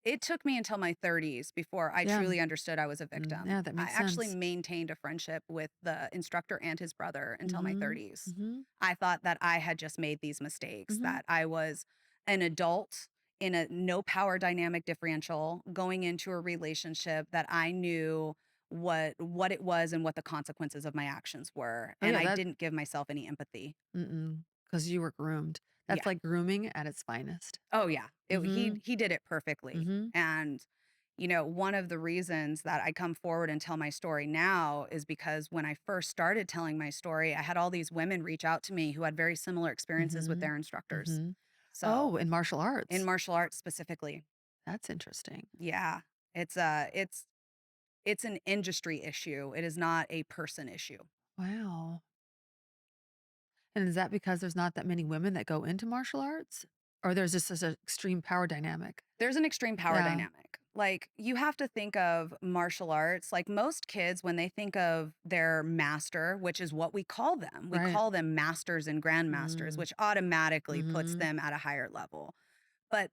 It took me until my 30s before I Yeah. truly understood I was a victim. Yeah, that I makes actually sense. maintained a friendship with the instructor and his brother until my Mhm. 30s. Mhm. I thought that I had just made these mistakes, Mhm. that I was an adult in a no power dynamic differential going into a relationship that I knew what it was and what the consequences of my actions were, Oh, and yeah, I that didn't give myself any empathy. because you were groomed. Yeah. That's like grooming at its finest. Oh, yeah. Mhm. He did it perfectly, Mhm. and, one of the reasons that I come forward and tell my story now is because when I first started telling my story, I had all these women reach out to me who had very similar experiences with Mhm. their instructors. Mhm. So, Oh, in martial in arts? martial arts specifically. That's interesting. Yeah. It's an industry issue. It is not a person issue. Wow. And is that because there's not that many women that go into martial arts? Or there's just such an extreme power dynamic? There's an extreme power Yeah. dynamic. Like, you have to think of martial arts, like most kids, when they think of their master, which is what we Right. call them masters and grandmasters, Mm. which automatically puts Mhm. them at a higher level. But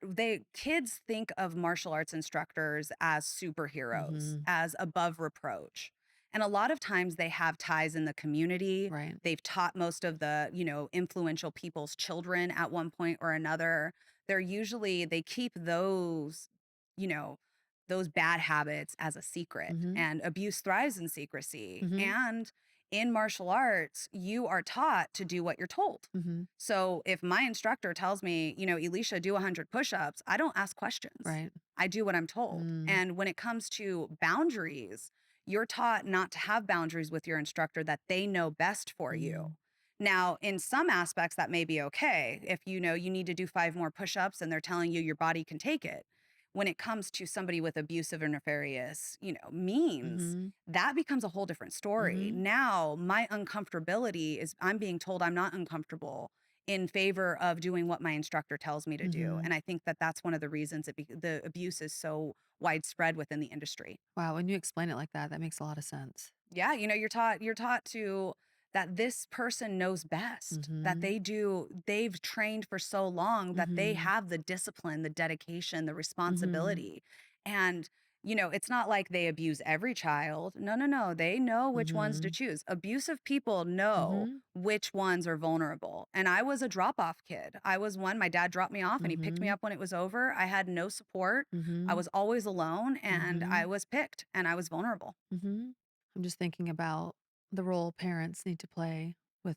kids think of martial arts instructors as superheroes, Mhm. as above reproach. And a lot of times they have ties in the community. Right. They've taught most of the, influential people's children at one point or another. They keep you know, those bad habits as a secret, Mhm. and abuse thrives in secrecy. Mhm. And in martial arts, you are taught to do what you're told. Mhm. So if my instructor tells me, Elicia, do 100 push-ups, I don't ask questions. Right. I do what I'm told. Mm. And when it comes to boundaries, you're taught not to have boundaries with your instructor, that they know best for you. Mm. Now, in some aspects, that may be okay. If you know you need to do 5 more push-ups and they're telling you your body can take it. When it comes to somebody with abusive or nefarious, means, Mhm. that becomes a whole different story. Mhm. Now, my uncomfortability is I'm being told I'm not uncomfortable in favor of doing what my instructor tells me to do. Mhm. And I think that that's one of the reasons the abuse is so widespread within the industry. Wow, when you explain it like that, that makes a lot of sense. Yeah, you're taught to that this person knows best, that Mhm. they've trained for so long that they Mhm. have the discipline, the dedication, the Mhm. responsibility. And it's not like they abuse every child. No, no, no. They know which ones to Mhm. choose. Abusive people know Mhm. which ones are vulnerable. And I was a drop-off kid. I was one, my dad dropped me off and he picked me Mhm. up when it was over. I had no support. I Mhm. was always alone, and I Mhm. was picked and I was vulnerable. Mhm. I'm just thinking about the role parents need to play with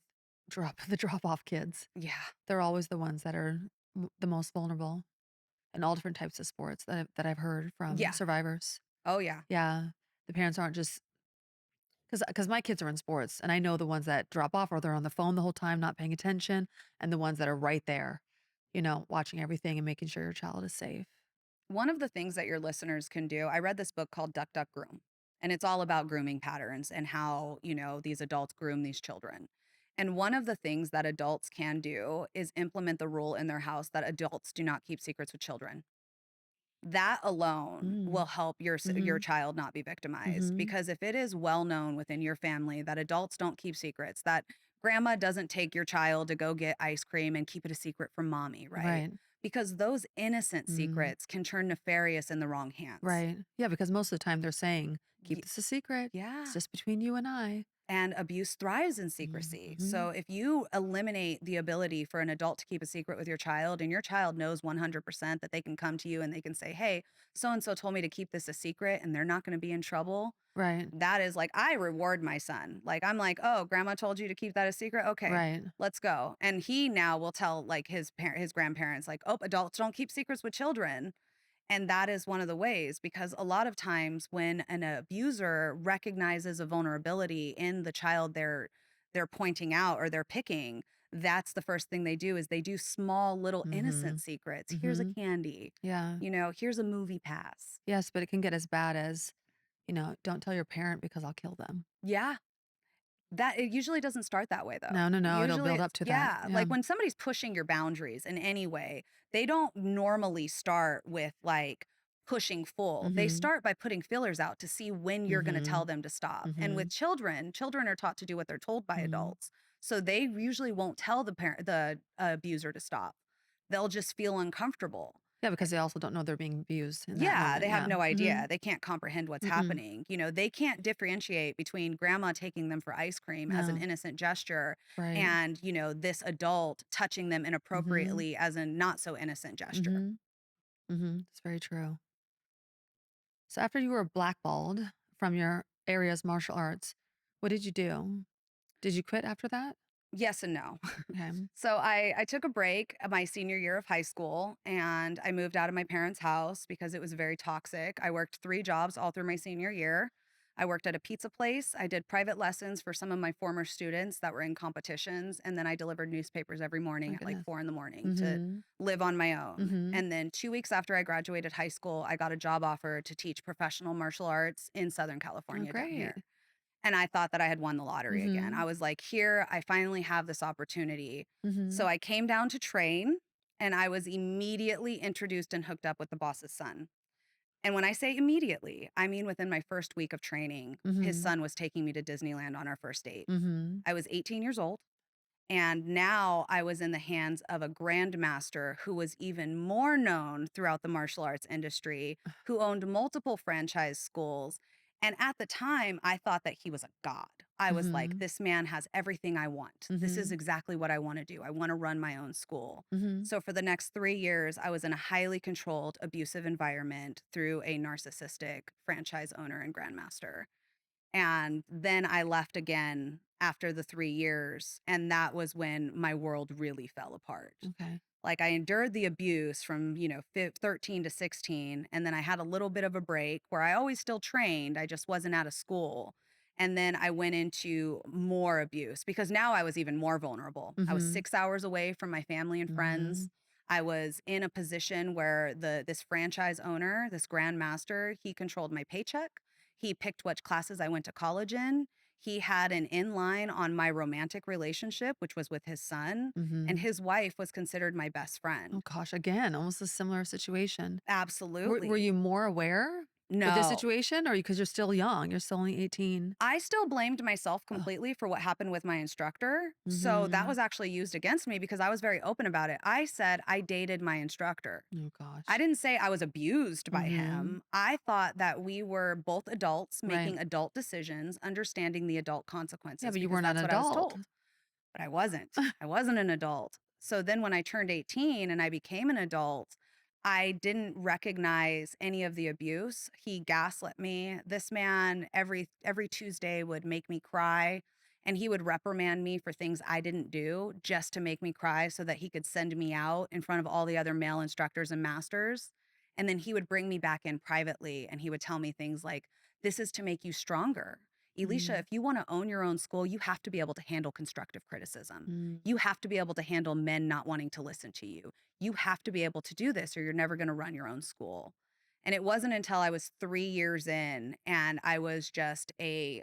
the drop-off kids. Yeah. They're always the ones that are the most vulnerable in all different types of sports that I've heard from Yeah. survivors. Oh, yeah. Yeah, the parents aren't just because my kids are in sports, and I know the ones that drop off or they're on the phone the whole time, not paying attention, and the ones that are right there, watching everything and making sure your child is safe. One of the things that your listeners can do, I read this book called Duck, Duck, Groom, and it's all about grooming patterns and how, these adults groom these children. And one of the things that adults can do is implement the rule in their house that adults do not keep secrets with children. That alone will Mm. help your Mhm. child not be victimized, Mhm. because if it is well known within your family that adults don't keep secrets, that grandma doesn't take your child to go get ice cream and keep it a secret from mommy, right? Right. because those innocent Mm, secrets can turn nefarious in the wrong hands. right. Yeah, because most of the time they're saying, keep Y- this a secret. It's yeah. just between you and I. And abuse thrives in secrecy. Mm-hmm. So if you eliminate the ability for an adult to keep a secret with your child, and your child knows 100% that they can come to you and they can say, hey, so and so told me to keep this a secret and they're not going to be in trouble. Right. That is like, I reward my son. Like, I'm like, oh, grandma told you to keep that a secret. Okay, Right. let's go. And he now will tell like his grandparents, like, oh, adults don't keep secrets with children. And that is one of the ways, because a lot of times when an abuser recognizes a vulnerability in the child they're pointing out or they're picking, that's the first thing they do is they do small little Mm-hmm. innocent secrets. Here's a Mm-hmm. candy, Yeah. here's a movie pass. Yes, but it can get as bad as, don't tell your parent because I'll kill them. Yeah. That it usually doesn't start that way though. No, no, no. It'll Usually build up it's to that. yeah, Yeah. like when somebody's pushing your boundaries in any way, they don't normally start with like pushing full. They Mm-hmm. start by putting fillers out to see when you're going to Mm-hmm. tell them to stop. And Mm-hmm. with children, children are taught to do what they're told by Mm-hmm. adults. So they usually won't tell the abuser to stop. They'll just feel uncomfortable. Yeah, because they also don't know they're being abused in that Yeah, moment. they have Yeah. no Mm-hmm. idea. They can't comprehend what's Mm-mm. happening. They can't differentiate between grandma taking them for ice cream as an No. innocent gesture Right. and, this adult touching them Mm-hmm. inappropriately as a not so innocent gesture. Mm-hmm. Mm-hmm. It's very true. So after you were blackballed from your area's martial arts, what did you do? Did you quit after that? Yes and no. Okay. So I took a break my senior year of high school and I moved out of my parents' house because it was very toxic. I worked 3 jobs all through my senior year. I worked at a pizza place. I did private lessons for some of my former students that were in competitions. And then I delivered newspapers every morning My at like goodness. 4 in the morning to Mm-hmm. live on my own. Mm-hmm. And then 2 weeks after I graduated high school, I got a job offer to teach professional martial arts in Southern Oh, California down great. here. And I thought that I had won the lottery again. Mm-hmm. I was like, here, I finally have this opportunity. Mm-hmm. So I came down to train and I was immediately introduced and hooked up with the boss's son. And when I say immediately, I mean within my first week of training, his Mm-hmm. son was taking me to Disneyland on our first date. Mm-hmm. I was 18 years old. And now I was in the hands of a grandmaster who was even more known throughout the martial arts industry, who owned multiple franchise schools. And at the time, I thought that he was a god. I was like, Mm-hmm. this man has everything I want. This is Mm-hmm. exactly what I want to do. I want to run my own school. Mm-hmm. So for the next 3 years, I was in a highly controlled, abusive environment through a narcissistic franchise owner and grandmaster. And then I left again after the 3 years, and that was when my world really fell apart. Okay. Like, I endured the abuse from, 13 to 16, and then I had a little bit of a break where I always still trained, I just wasn't out of school. And then I went into more abuse because now I was even more vulnerable. I was Mm-hmm. 6 hours away from my family and Mm-hmm. friends. I was in a position where this franchise owner, this grandmaster, he controlled my paycheck. He picked what classes I went to college in. He had an inline on my romantic relationship, which was with his son, and Mm-hmm. his wife was considered my best Oh friend. gosh, again, almost a similar situation. Were Absolutely. you more aware with this No. situation, or because you're still young? You're still only 18. I still blamed myself Ugh. completely for what happened with my instructor. So that Mm-hmm. was actually used against me because I was very open about it. I said I dated my instructor. Oh I gosh. didn't say I was abused by Mm-hmm. him. I thought that we were both adults Right. making adult decisions, understanding the adult Yeah, consequences but you because weren't an that's what I was adult. told. But I wasn't. I wasn't an adult. So then when I turned 18 and I became an adult, I didn't recognize any of the abuse. He gaslit me. This man every Tuesday would make me cry and he would reprimand me for things I didn't do just to make me cry so that he could send me out in front of all the other male instructors and masters. And then he would bring me back in privately and he would tell me things like, this is to make you stronger. Elicia, Mm-hmm. if you want to own your own school, you have to be able to handle constructive criticism. Mm-hmm. You have to be able to handle men not wanting to listen to you. You have to be able to do this or you're never going to run your own school. And it wasn't until I was 3 years in and I was just a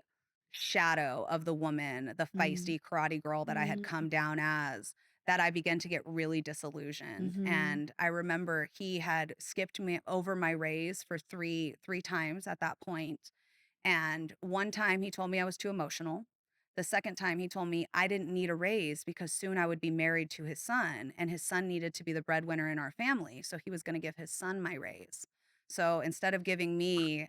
shadow of the woman, the feisty karate girl that I had come down as, that I began to get really disillusioned. Mm-hmm. And I remember he had skipped me over my raise for three times at that point. And one time he told me I was too emotional. The second time he told me I didn't need a raise because soon I would be married to his son and his son needed to be the breadwinner in our family. So he was going to give his son my raise. So instead of giving me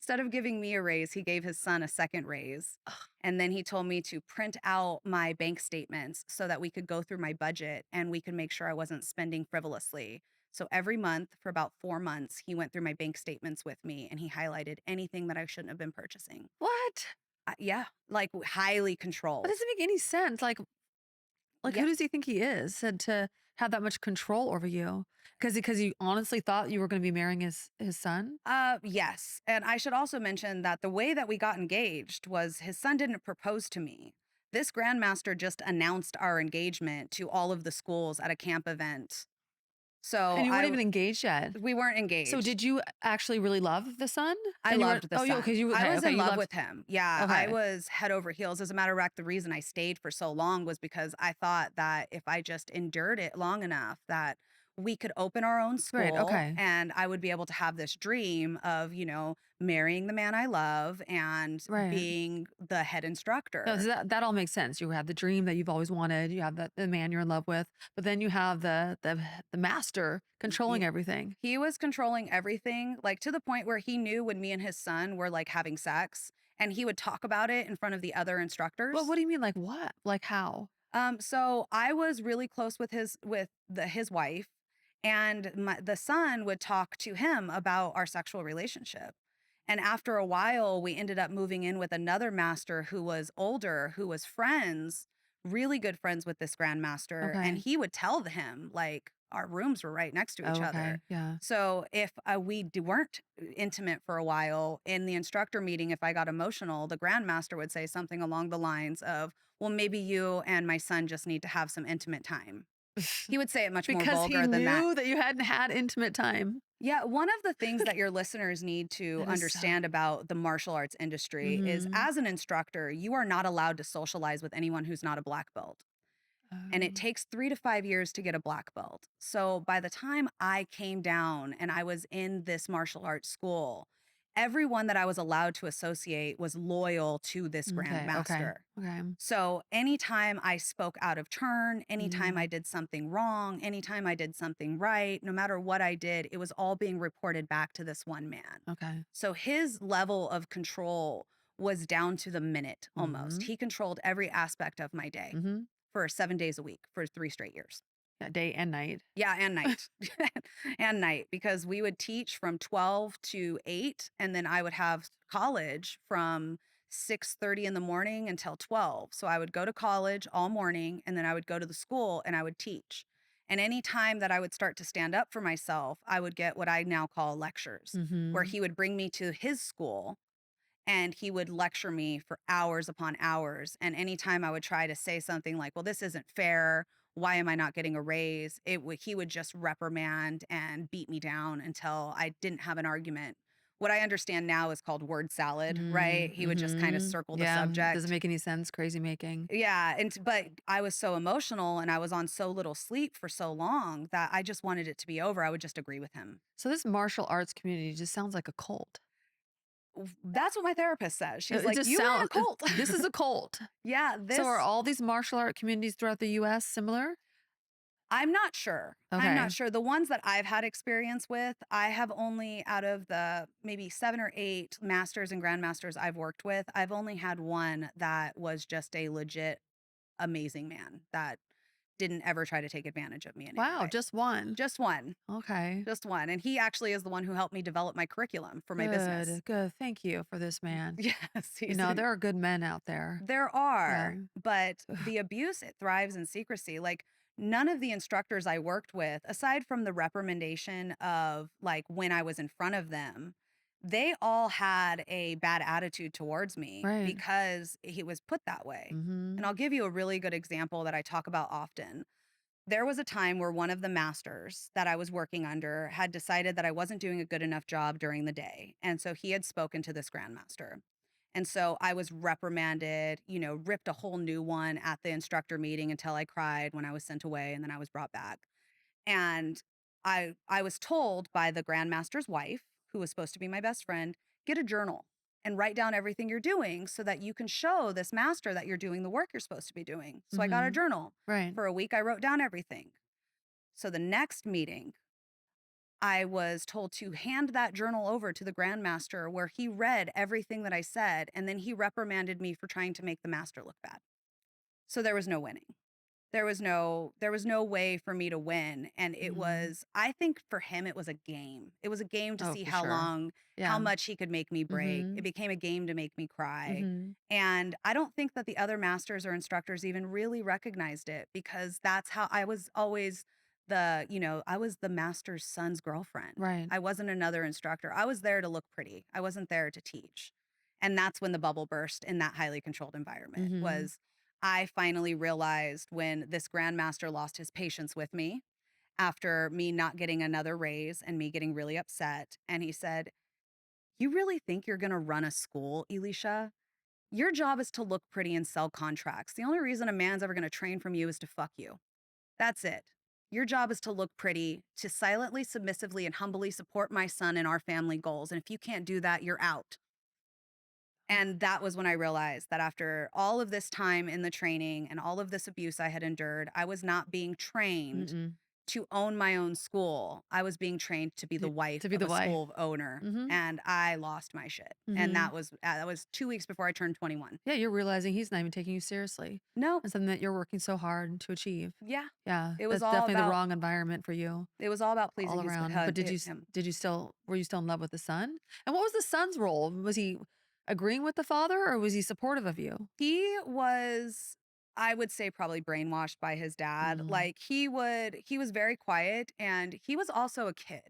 instead of giving me a raise, he gave his son a second raise. And then he told me to print out my bank statements so that we could go through my budget and we could make sure I wasn't spending frivolously. So every month for about 4 months, he went through my bank statements with me and he highlighted anything that I shouldn't have been purchasing. What? Yeah, like highly That controlled. doesn't make any sense. Like, Yeah. who does he think he is said to have that much control over you? Because you honestly thought you were gonna be marrying his son? Yes. And I should also mention that the way that we got engaged was his son didn't propose to me. This grandmaster just announced our engagement to all of the schools at a camp event. And So you weren't even engaged yet. we weren't So engaged. did you actually really love the son? I And you weren't loved the oh, you okay, son. you I okay, was okay, in you love loved with him. Yeah, I okay. was head over heels. As a matter of fact, the reason I stayed for so long was because I thought that if I just endured it long enough, that we could open our own Great, school okay. and I would be able to have this dream of, marrying the man I love and Right. being the head No, so instructor. that all makes sense. You have the dream that you've always wanted, you have the man you're in love with, but then you have the master controlling Ye- everything. He was controlling everything, like to the point where he knew when me and his son were like having sex and he would talk about it in front of the other Well, what instructors. do you mean, like what? Like how? So I was really close with his wife, and the son would talk to him about our sexual relationship. And after a while, we ended up moving in with another master who was older, who was really good friends with this grandmaster, and Okay. he would tell him like our rooms were right next to each Oh, other. okay, yeah. So if weren't intimate for a while in the instructor meeting, if I got emotional, the grandmaster would say something along the lines of, well, maybe you and my son just need to have some intimate time. He would say it much more Because he vulgar than that. knew that you hadn't had intimate time. Yeah, one of the things that your listeners need to That is so understand about the martial arts industry is mhm. as an instructor, you are not allowed to socialize with anyone who's not a black belt. And it Oh, takes 3 to 5 years to get a black belt. So by the time I came down and I was in this martial arts school, everyone that I was allowed to associate was loyal to this okay, okay, grandmaster. okay. So anytime I spoke out of turn, anytime I Mm, did something wrong, anytime I did something right, no matter what I did, it was all being reported back to this one man. okay. So his level of control was down to the minute almost. Mhm, He controlled every aspect of my day mhm. for 7 days a week for 3 straight years. Yeah, day and night. Yeah, and night. And night, because we would teach from 12 to 8, and then I would have college from 6:30 in the morning until 12. So I would go to college all morning, and then I would go to the school and I would teach. And any time that I would start to stand up for myself, I would get what I now call lectures, where Mhm. he would bring me to his school and he would lecture me for hours upon hours. And anytime I would try to say something like, well, this isn't fair. Why am I not getting a raise? He would just reprimand and beat me down until I didn't have an argument. What I understand now is called word salad, right? Mm, He would just kind of mhm. circle the Yeah, doesn't subject. make any sense, crazy making. Yeah. But I was so emotional and I was on so little sleep for so long that I just wanted it to be over. I would just agree with him. So this martial arts community just sounds like a cult. That's what my therapist says. She's It like, just you are in sounds a cult. this is a cult. Yeah. So are all these martial art communities throughout the US similar? I'm not sure. I'm not Okay. sure. The ones that I've had experience with, I have only out of the maybe 7 or 8 masters and grandmasters I've worked with, I've only had one that was just a legit amazing man that didn't ever try to take advantage of me in any Wow, way. just one. Just one. Okay. Just one. And he actually is the one who helped me develop my curriculum for my business. Good, good. Thank you for this man. Yes, You know, there are good men out there. there Yeah. are, but the abuse, it thrives in secrecy. Like none of the instructors I worked with, aside from the reprimandation of like when I was in front of them, they all had a bad attitude towards me Right. because he was put that way. And Mhm. I'll give you a really good example that I talk about often. There was a time where one of the masters that I was working under had decided that I wasn't doing a good enough job during the day. And so he had spoken to this grandmaster. And so I was reprimanded, ripped a whole new one at the instructor meeting until I cried when I was sent away and then I was brought back. And I was told by the grandmaster's wife, who was supposed to be my best friend, get a journal and write down everything you're doing so that you can show this master that you're doing the work you're supposed to be doing. So I got a Mhm. journal. Right. For a week, I wrote down everything. So the next meeting, I was told to hand that journal over to the grandmaster where he read everything that I said, and then he reprimanded me for trying to make the master look bad. So there was no winning. There was no way for me to win, and it Mhm. was, I think for him it was a game. It was a game to Oh, see for how sure. long, how Yeah. much he could make me break. It Mhm. became a game to make me cry. Mhm. And I don't think that the other masters or instructors even really recognized it, because that's how I was always I was the master's son's girlfriend. Right. I wasn't another instructor. I was there to look pretty. I wasn't there to teach. And that's when the bubble burst in that highly controlled environment. Mhm. Was I finally realized when this grandmaster lost his patience with me after me not getting another raise and me getting really upset. And he said, "You really think you're going to run a school, Elicia? Your job is to look pretty and sell contracts. The only reason a man's ever going to train from you is to fuck you. That's it. Your job is to look pretty, to silently, submissively, and humbly support my son and our family goals. And if you can't do that, you're out." And that was when I realized that after all of this time in the training and all of this abuse I had endured, I was not being trained Mm-mm. to own my own school. I was being trained to be the wife To be of the a wife. school owner. Mhm. And I lost my shit. And Mhm. that was 2 weeks before I turned 21. Yeah, you're realizing he's not even taking you seriously. No, And something that you're working so hard to achieve. yeah. Yeah, It was that's all definitely the about wrong environment for you it was all about all pleasing around. But him. did you still were you still in love with the son? And what was the son's role? Was he agreeing with the father or was he supportive of you? He was, I would say, probably brainwashed by his dad. Mm, Like he was very quiet, and he was also a kid,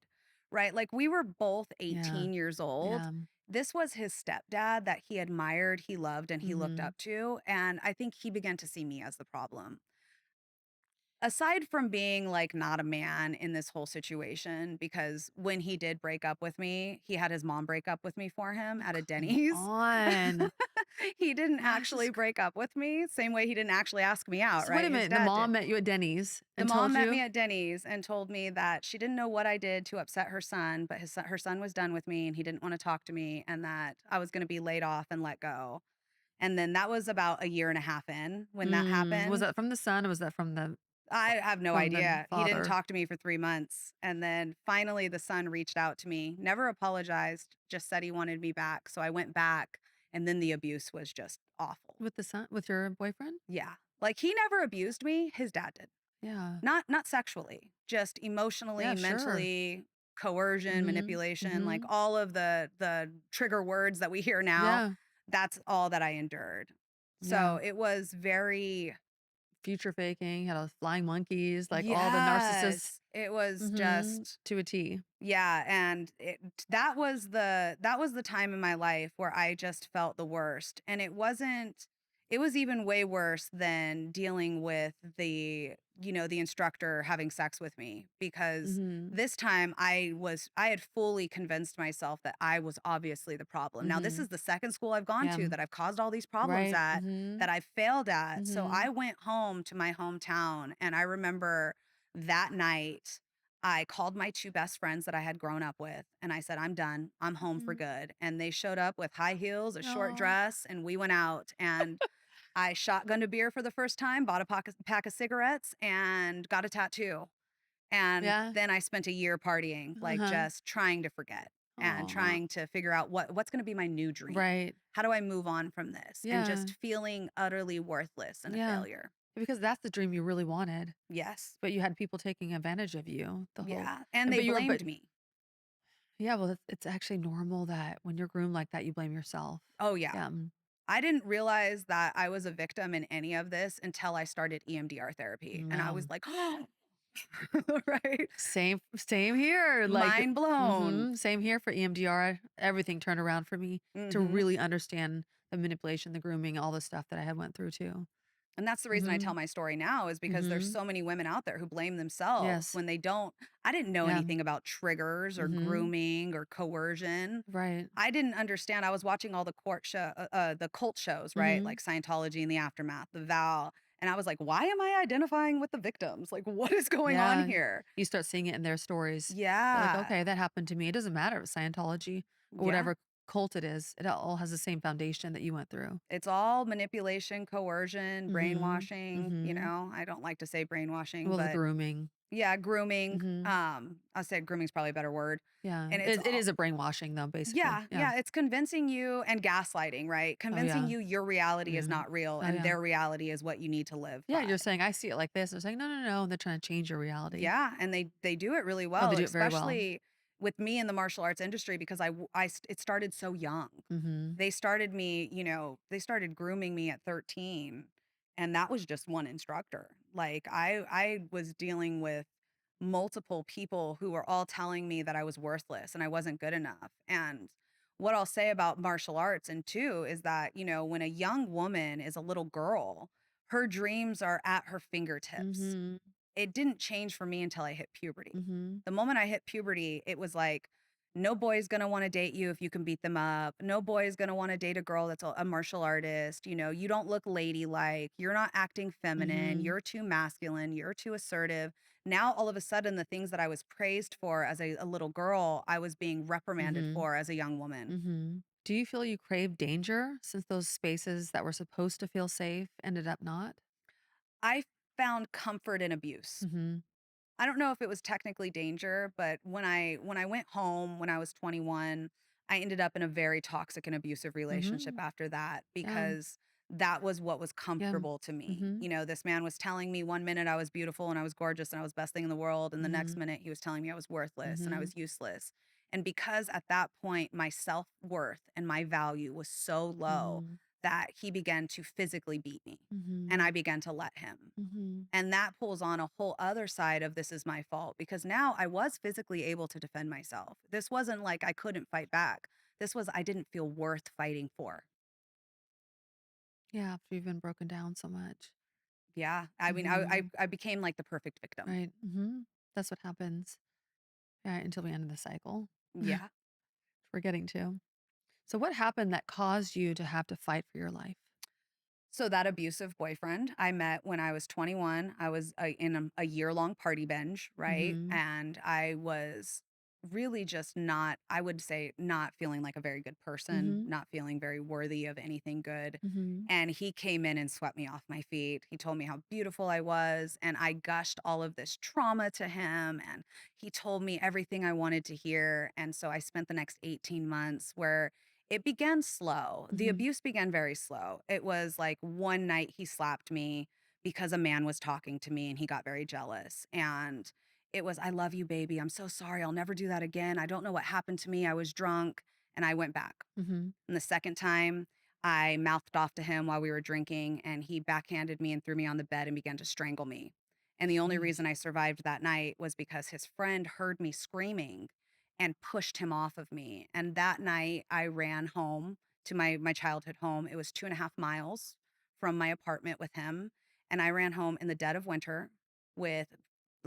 right? Like we were both yeah. 18 years old. Yeah. This was his stepdad that he admired, he loved, and he looked Mhm. up to. And I think he began to see me as the problem. Aside from being like not a man in this whole situation, because when he did break up with me, he had his mom break up with me for him Oh, at a come Denny's. on. He didn't That's actually just break up with me, same way he didn't actually ask me out, so wait a right? His minute. The dad mom did. met you at Denny's The and mom told met me you? at Denny's and told me that she didn't know what I did to upset her son, but her son was done with me and he didn't want to talk to me, and that I was going to be laid off and let go. And then that was about a year and a half in when that Was happened. that from the son or was that I have no from the idea. He didn't father? talk to me for 3 months, and then finally the son reached out to me, never apologized, just said he wanted me back. So I went back, and then the abuse was just awful. With the son with your boyfriend? Yeah. Like he never abused me, his dad did. Yeah. Not sexually, just Yeah, emotionally, sure. mentally, coercion, Mhm. manipulation, like Mhm. all of the trigger words that we hear now. Yeah. That's all that I endured. Yeah. So it was very, Future faking, had a flying monkeys, like all the narcissists yes, it was mhm, just, to a T. yeah. And that was the time in my life where I just felt the worst. And it was even way worse than dealing with the instructor having sex with me, because Mhm. this time I had fully convinced myself that I was obviously the problem. Now this Mhm. is the second school I've gone Yeah. to that I've caused all these problems Right. at, Mhm. that I failed at. So Mhm. I went home to my hometown, and I remember that night I called my 2 best friends that I had grown up with, and I said, "I'm done. I'm home for Mhm. good." And they showed up with high heels, a short Aw. dress, and we went out, and I shotgunned a beer for the first time, bought a pack of cigarettes, and got a tattoo. And Yeah. then I spent a year partying, like, Uh-huh. just trying to forget and Aw. trying to figure out what's gonna be my new dream. Right. How do I move on from this? And Yeah. just feeling utterly worthless and a Yeah. failure. Because that's the dream you really wanted, Yes. but you had people taking advantage of you the whole Yeah, and and they but you were blamed me. yeah, well, it's actually normal that when you're groomed like that, you blame yourself. Oh, yeah. Yeah. I didn't realize that I was a victim in any of this until I started EMDR therapy, and I No. was like, right? Same here, like Mind blown. same here for EMDR. Everything turned around for me to Mhm. really understand the manipulation, the grooming, all the stuff that I had went through too. And that's the reason I tell Mhm. my story now, is because there's Mhm. so many women out there who blame themselves Yes. when they don't. I didn't know Yeah. anything about triggers or Mhm. grooming or coercion. Right. I didn't understand. I was watching all the cult shows, right? Mhm. Like Scientology and the Aftermath, The Vow, and I was like, why am I identifying with the victims? Like, what is going on Yeah. here? You start seeing it in their stories. You're like, Yeah, okay, that happened to me. It doesn't matter if it's Scientology or yeah. whatever cult it is. It all has the same foundation that you went through. It's all manipulation, coercion, Mhm. brainwashing, Mhm. I don't like to say brainwashing, Well, the but grooming. yeah, grooming. Mhm. I said grooming's probably a better word. Yeah. And it's It all is a brainwashing though, basically. yeah, Yeah. yeah, it's convincing you and gaslighting, right? Oh, Convincing yeah. you your reality is Yeah. not real Oh, and yeah. their reality is what you need to live Yeah, by. you're saying, "I see it like this." They're saying, "No, no, no," and they're trying to change your reality. Yeah, and they do it really Oh, they well, do it very well. especially with me in the martial arts industry because it started so young. Mhm. They started me, they started grooming me at 13 and that was just one instructor. Like I was dealing with multiple people who were all telling me that I was worthless and I wasn't good enough. And what I'll say about martial arts and too is that, when a young woman is a little girl, her dreams are at her fingertips. Mhm. It didn't change for me until I hit puberty. Mhm. The moment I hit puberty, it was like, no boy's gonna wanna date you if you can beat them up. No boy's gonna wanna date a girl that's a martial artist. You don't look ladylike. You're not acting feminine. Mhm. You're too masculine. You're too assertive. Now, all of a sudden, the things that I was praised for as a little girl, I was being reprimanded Mhm. for as a young woman. Mhm. Do you feel you crave danger since those spaces that were supposed to feel safe ended up not? I found comfort in abuse. Mhm. I don't know if it was technically danger, but when I went home when I was 21, I ended up in a very toxic and abusive relationship Mhm. after that Yeah. because that was what was Yeah. comfortable to me. Mhm. This man was telling me one minute I was beautiful and I was gorgeous and I was best thing in the world, and the next Mhm. minute he was telling me I was worthless and I Mhm. was useless. And because at that point my self-worth and my value was so low Mhm. that he began to physically beat me and Mhm. I began to let him. Mhm. And that pulls on a whole other side of this is my fault because now I was physically able to defend myself. This wasn't like I couldn't fight back. This was I didn't feel worth fighting for. Yeah, after you've been broken down so much. Yeah. I mean, Mhm. I became like the perfect victim. Right. Mhm. That's what happens. Yeah, until we end the cycle. Yeah. We're getting to. So what happened that caused you to have to fight for your life? So that abusive boyfriend I met when I was 21, I was in a year-long party binge, right? Mhm. And I was really just not, I would say, not feeling like a very good person, Mhm. not feeling very worthy of anything good. Mhm. And he came in and swept me off my feet. He told me how beautiful I was, and I gushed all of this trauma to him, and he told me everything I wanted to hear. And so I spent the next 18 months where it began slow. The Mhm. abuse began very slow. It was like one night he slapped me because a man was talking to me and he got very jealous. And it was, I love you, baby. I'm so sorry. I'll never do that again. I don't know what happened to me. I was drunk and I went back. Mhm. And the second time, I mouthed off to him while we were drinking, and he backhanded me and threw me on the bed and began to strangle me. And the only Jeez. reason I survived that night was because his friend heard me screaming and pushed him off of me. And that night, I ran home to my childhood home. It was 2.5 miles from my apartment with him. And I ran home in the dead of winter with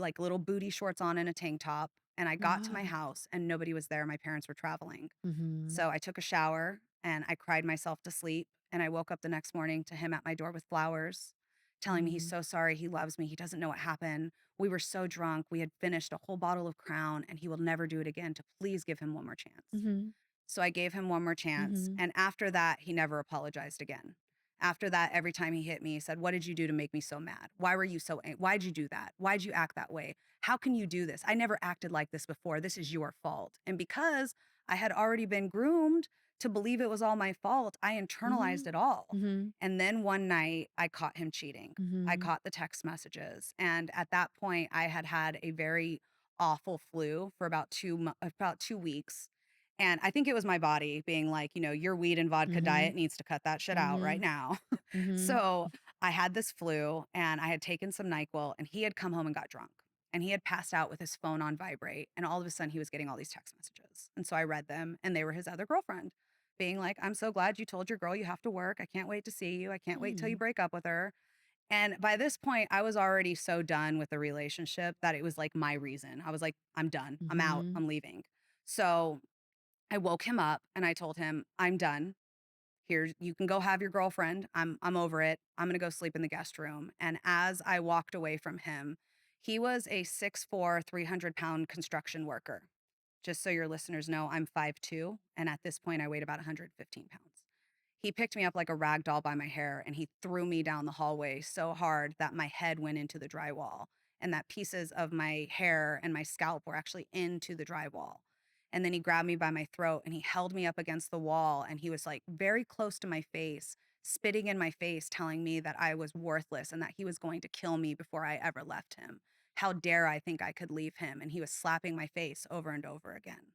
like little booty shorts on and a tank top. And I got to my What? house and nobody was there. My parents were traveling. Mhm. So I took a shower and I cried myself to sleep. And I woke up the next morning to him at my door with flowers, telling me he's Mhm. so sorry. He loves me. He doesn't know what happened. We were so drunk. We had finished a whole bottle of Crown and he will never do it again, to please give him one more chance. Mhm. So I gave him one more chance. Mhm. And after that, he never apologized again. After that, every time he hit me, he said, "What did you do to make me so mad? Why were you so, why'd you do that? Why'd you act that way? How can you do this? I never acted like this before. This is your fault." And because I had already been groomed to believe it was all my fault, I internalized Mhm. it all. Mhm. And then one night, I caught him cheating. I Mhm. caught the text messages. And at that point, I had had a very awful flu for about 2 weeks, and I think it was my body being like, your weed and vodka Mhm. diet needs to cut that shit out right Mhm. now. Mhm. So I had this flu and I had taken some NyQuil and he had come home and got drunk and he had passed out with his phone on vibrate. And all of a sudden he was getting all these text messages. And so I read them and they were his other girlfriend being like, "I'm so glad you told your girl you have to work. I can't wait to see you. I can't wait till you Mm. break up with her." And by this point, I was already so done with the relationship that it was like my reason. I was like, "I'm done. I'm out. Mhm. I'm leaving." So I woke him up and I told him, "I'm done. Here, you can go have your girlfriend. I'm over it. I'm gonna go sleep in the guest room." And as I walked away from him, he was a 6'4", 300-pound construction worker. Just so your listeners know, I'm 5'2", and at this point, I weighed about 115 pounds. He picked me up like a rag doll by my hair, and he threw me down the hallway so hard that my head went into the drywall, and that pieces of my hair and my scalp were actually into the drywall. And then he grabbed me by my throat and he held me up against the wall, and he was like very close to my face, spitting in my face, telling me that I was worthless and that he was going to kill me before I ever left him. How dare I think I could leave him? And he was slapping my face over and over again.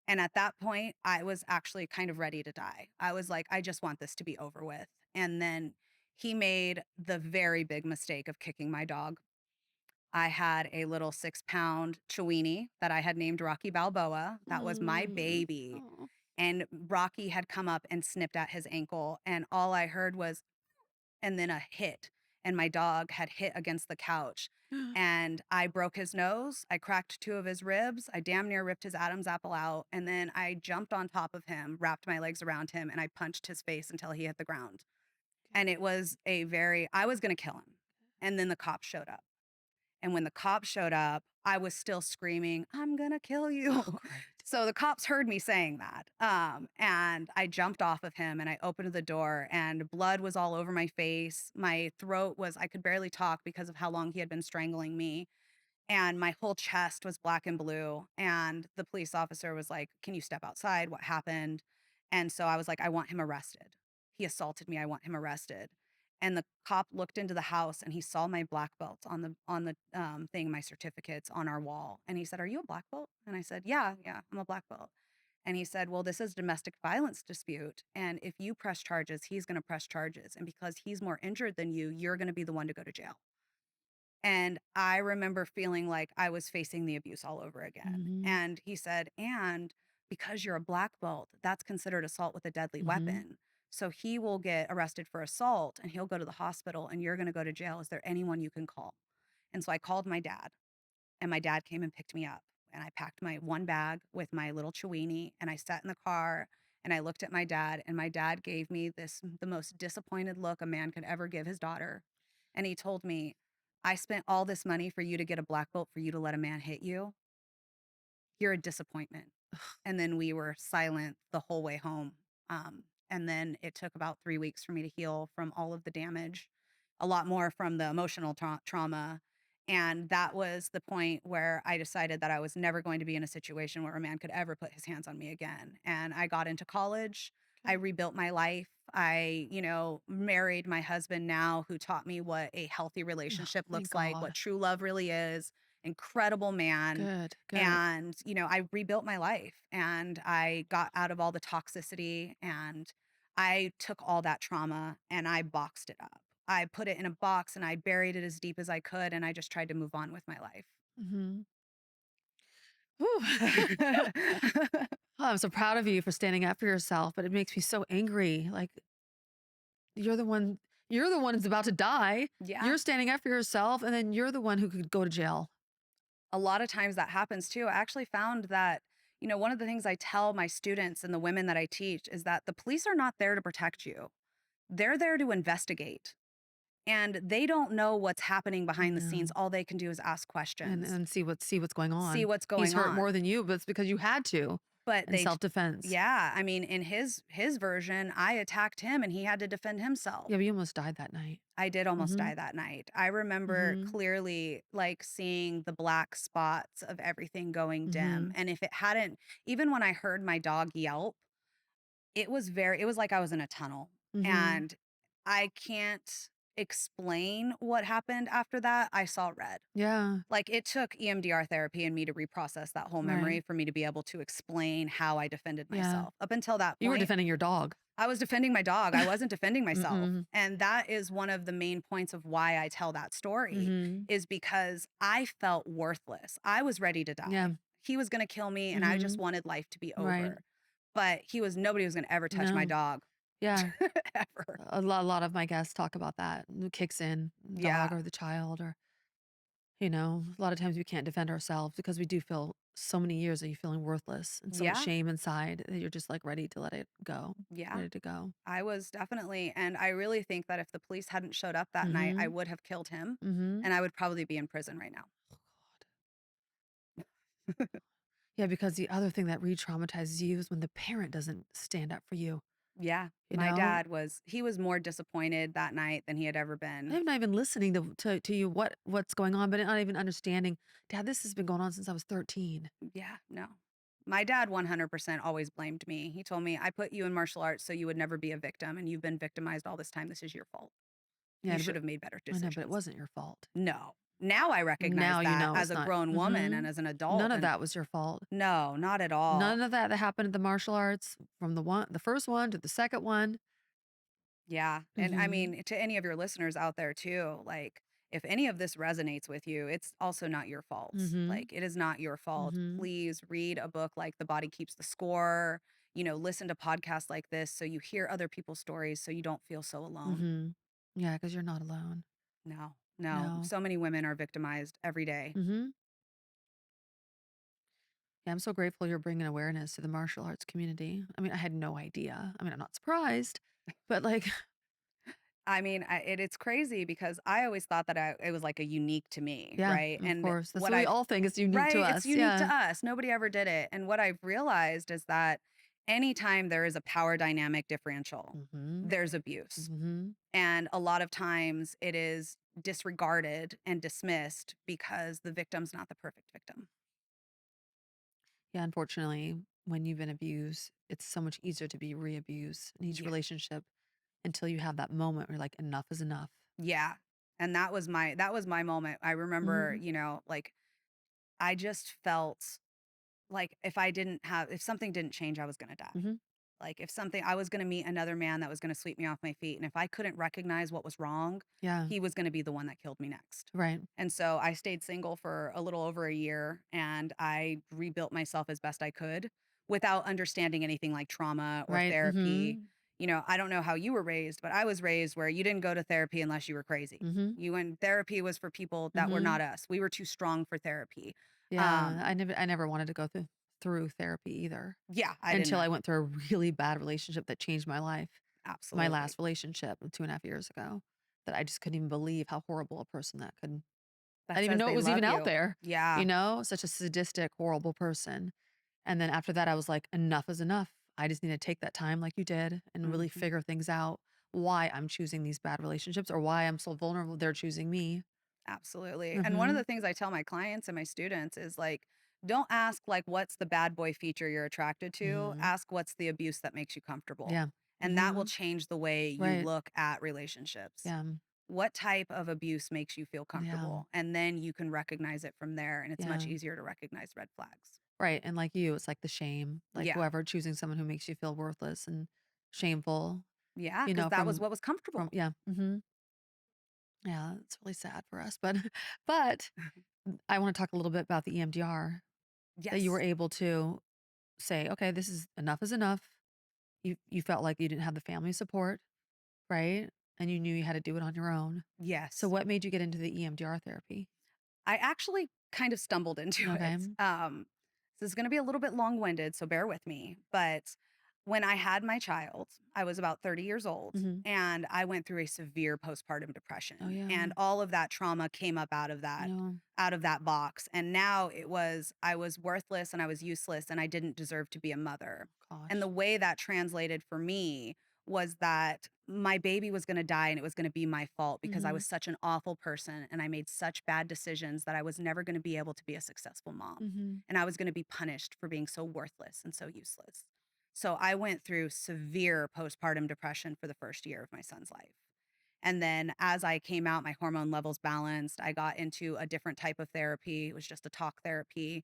And at that point, I was actually kind of ready to die. I was like, I just want this to be over with. And then he made the very big mistake of kicking my dog. I had a little 6-pound Chiweenie that I had named Rocky Balboa. That was my Mm. baby. Oh. And Rocky had come up and snipped at his ankle. And all I heard was, and then a hit. And my dog had hit against the couch. And I broke his nose. I cracked 2 of his ribs. I damn near ripped his Adam's apple out. And then I jumped on top of him, wrapped my legs around him, and I punched his face until he hit the ground. And it was I was going to kill him. And then the cops showed up. And when the cops showed up, I was still screaming, I'm going to kill you. Oh, great. So the cops heard me saying that. And I jumped off of him and I opened the door, and blood was all over my face. My throat I could barely talk because of how long he had been strangling me. And my whole chest was black and blue. And the police officer was like, can you step outside? What happened? And so I was like, I want him arrested. He assaulted me. I want him arrested. And the cop looked into the house and he saw my black belt on the thing, my certificates on our wall. And he said, are you a black belt? And I said, yeah, I'm a black belt. And he said, well, this is a domestic violence dispute. And if you press charges, he's going to press charges. And because he's more injured than you, you're going to be the one to go to jail. And I remember feeling like I was facing the abuse all over again. Mhm. And he said, and because you're a black belt, that's considered assault with a deadly Mhm. weapon. So he will get arrested for assault and he'll go to the hospital and you're going to go to jail. Is there anyone you can call? And so I called my dad, and my dad came and picked me up. And I packed my one bag with my little Chiweenie, and I sat in the car and I looked at my dad, and my dad gave me the most disappointed look a man could ever give his daughter. And he told me, I spent all this money for you to get a black belt for you to let a man hit you. You're a disappointment. And then we were silent the whole way home. And then it took about 3 weeks for me to heal from all of the damage, a lot more from the emotional trauma. And that was the point where I decided that I was never going to be in a situation where a man could ever put his hands on me again. And I got into college. I Okay. rebuilt my life. Married my husband now, who taught me what a healthy Oh, relationship thank looks like, what God. true love really is. Incredible man. Good, good. And, I rebuilt my life and I got out of all the toxicity, and I took all that trauma and I boxed it up. I put it in a box and I buried it as deep as I could, and I just tried to move on with my life. Mhm. Whew. Oh, I'm so proud of you for standing up for yourself, but it makes me so angry. Like you're the one you're the one who's about to die. Yeah. You're standing up for yourself, and then you're the one who could go to jail. A lot of times that happens too. I actually found that, one of the things I tell my students and the women that I teach is that the police are not there to protect you. They're there to investigate. And they don't know what's happening behind the scenes. No. All they can do is ask And questions, see what's going see on. what's He's going hurt more on. than you, but it's because you had to But in self-defense. yeah, I mean, in his version, I attacked him and he had to defend himself. Yeah, but you almost died that night. I did almost Mhm. die that night. I remember Mhm. clearly like seeing the black spots of everything going dim. Mhm. And if it hadn't, even when I heard my dog yelp, it was like I was in a tunnel. Mhm. And I can't explain what happened after that. I saw red. Yeah. Like, it took EMDR therapy and me to reprocess that whole Right. memory for me to be able to explain how I defended Yeah. myself. Up until that You were point, defending your dog. I was defending my dog. I wasn't defending myself. Mm-mm. And that is one of the main points of why I tell that story, Mhm. is because I felt worthless. I was ready to Yeah. die. He was going to kill me and I just Mhm. wanted life to be Right. over. But nobody was going to ever touch my No. dog Yeah. ever. A lot of my guests talk about that. It kicks in, the Yeah. dog or the child, or a lot of times we can't defend ourselves because we do feel so many years of you feeling worthless and so much Yeah. shame inside that you're just like ready to let it go, Yeah. ready to go. I was definitely, and I really think that if the police hadn't showed up that night, I Mhm. would have killed him Mhm. and I would probably be in prison right now. Oh, God. Yeah, because the other thing that re-traumatizes you is when the parent doesn't stand up for you, Yeah, you my know? dad he was more disappointed that night than he had ever been. They're not even listening to you what's going on, but not even understanding, "Dad, this has been going on since I was 13." Yeah, no. My dad 100% always blamed me. He told me, "I put you in martial arts so you would never be a victim, and you've been victimized all this time. This is your fault. You Yeah, should but have made better I know, but it decisions." wasn't your fault. No. Now I recognize Now you that know as it's a not. grown woman and Mhm. as an None adult, of and that was your fault. no, not at all. None of that happened at the martial arts from the first one to the second one. Yeah, and I Mhm. mean, to any of your listeners out there too, like, if any of this resonates with you, it's also not your fault. Mhm. Like, it is not your fault. Mhm. Please read a book like The Body Keeps the Score, listen to podcasts like this so you hear other people's stories so you don't feel so alone. Mhm. Yeah, because 'cause you're not alone. No, no. No. So many women are victimized every day. Mhm. Yeah, I'm so grateful you're bringing awareness to the martial arts community. I mean, I had no idea. I mean, I'm not surprised, but, like I mean, it's crazy because I always thought that it was like a unique to me, yeah, right? of And course. That's what what we I've all think is unique to right, it's us. unique Yeah. to us. Nobody ever did it. And what I've realized is that anytime there is a power dynamic differential, Mhm. there's abuse. Mhm. And a lot of times it is disregarded and dismissed because the victim's not the perfect victim. Yeah, unfortunately, when you've been abused, it's so much easier to be re-abused in each Yeah. relationship until you have that moment where you're like, enough is enough. Yeah. And that was my moment. I remember, Mhm. like I just felt like if something didn't change, I was going to die. Mhm. Like if something I was gonna meet another man that was gonna sweep me off my feet, and if I couldn't recognize what was wrong, Yeah. he was gonna be the one that killed me next. Right. And so I stayed single for a little over a year, and I rebuilt myself as best I could without understanding anything like trauma or Right. therapy. Mhm. I don't know how you were raised, but I was raised where you didn't go to therapy unless you were crazy. Mhm. Therapy was for people that were Mhm. not us. We were too strong for therapy. Yeah, Um, I never wanted to go through therapy either yeah, I didn't until know. I went through a really bad relationship that changed my life. My Absolutely. last relationship 2.5 years ago, that I just couldn't even believe how horrible a person that could. I That didn't even says know it they was even love out you. there, Yeah. such a sadistic, horrible person. And then after that, I was like, enough is enough. I just need to take that time like you did and really Mhm. figure things out, why I'm choosing these bad relationships or why I'm so vulnerable. They're choosing me. Absolutely. And one of Mhm. the things I tell my clients and my students is like, don't ask like what's the bad boy feature you're attracted to. Mhm. Ask what's the abuse that makes you comfortable. Yeah. And that will Mhm. change the way you Right. look at relationships. Yeah. What type of abuse makes you feel Yeah. comfortable? And then you can recognize it from there. And it's much Yeah. easier to recognize red flags. Right. And like you, it's like the shame, like Yeah. whoever choosing someone who makes you feel worthless and shameful, Yeah. Cause that was what was from, comfortable. yeah. Yeah. It's really sad for us. But, but I want to talk a little bit about the EMDR that you were Yes. able to say, okay, this is enough. You felt like you didn't have the family support, right? And you knew you had to do it on your own. So Yes. what made you get into the EMDR therapy? I actually kind of stumbled into Okay. it. This is going to be a little bit long winded, so bear with me. But when I had my child, I was about 30 years old Hmm. and I went through a severe postpartum Oh depression. yeah. And all of that trauma came up I know. out of that box. And now I was worthless and I was useless and I didn't deserve to be a mother. And the Gosh. way that translated for me was that my baby was going to die and it was going to be my fault because I Hmm. was such an awful person and I made such bad decisions that I was never going to be able to be a successful mom. Hmm. And I was going to be punished for being so worthless and so useless. So I went through severe postpartum depression for the first year of my son's life. And then as I came out, my hormone levels balanced. I got into a different type of therapy. It was just a talk therapy.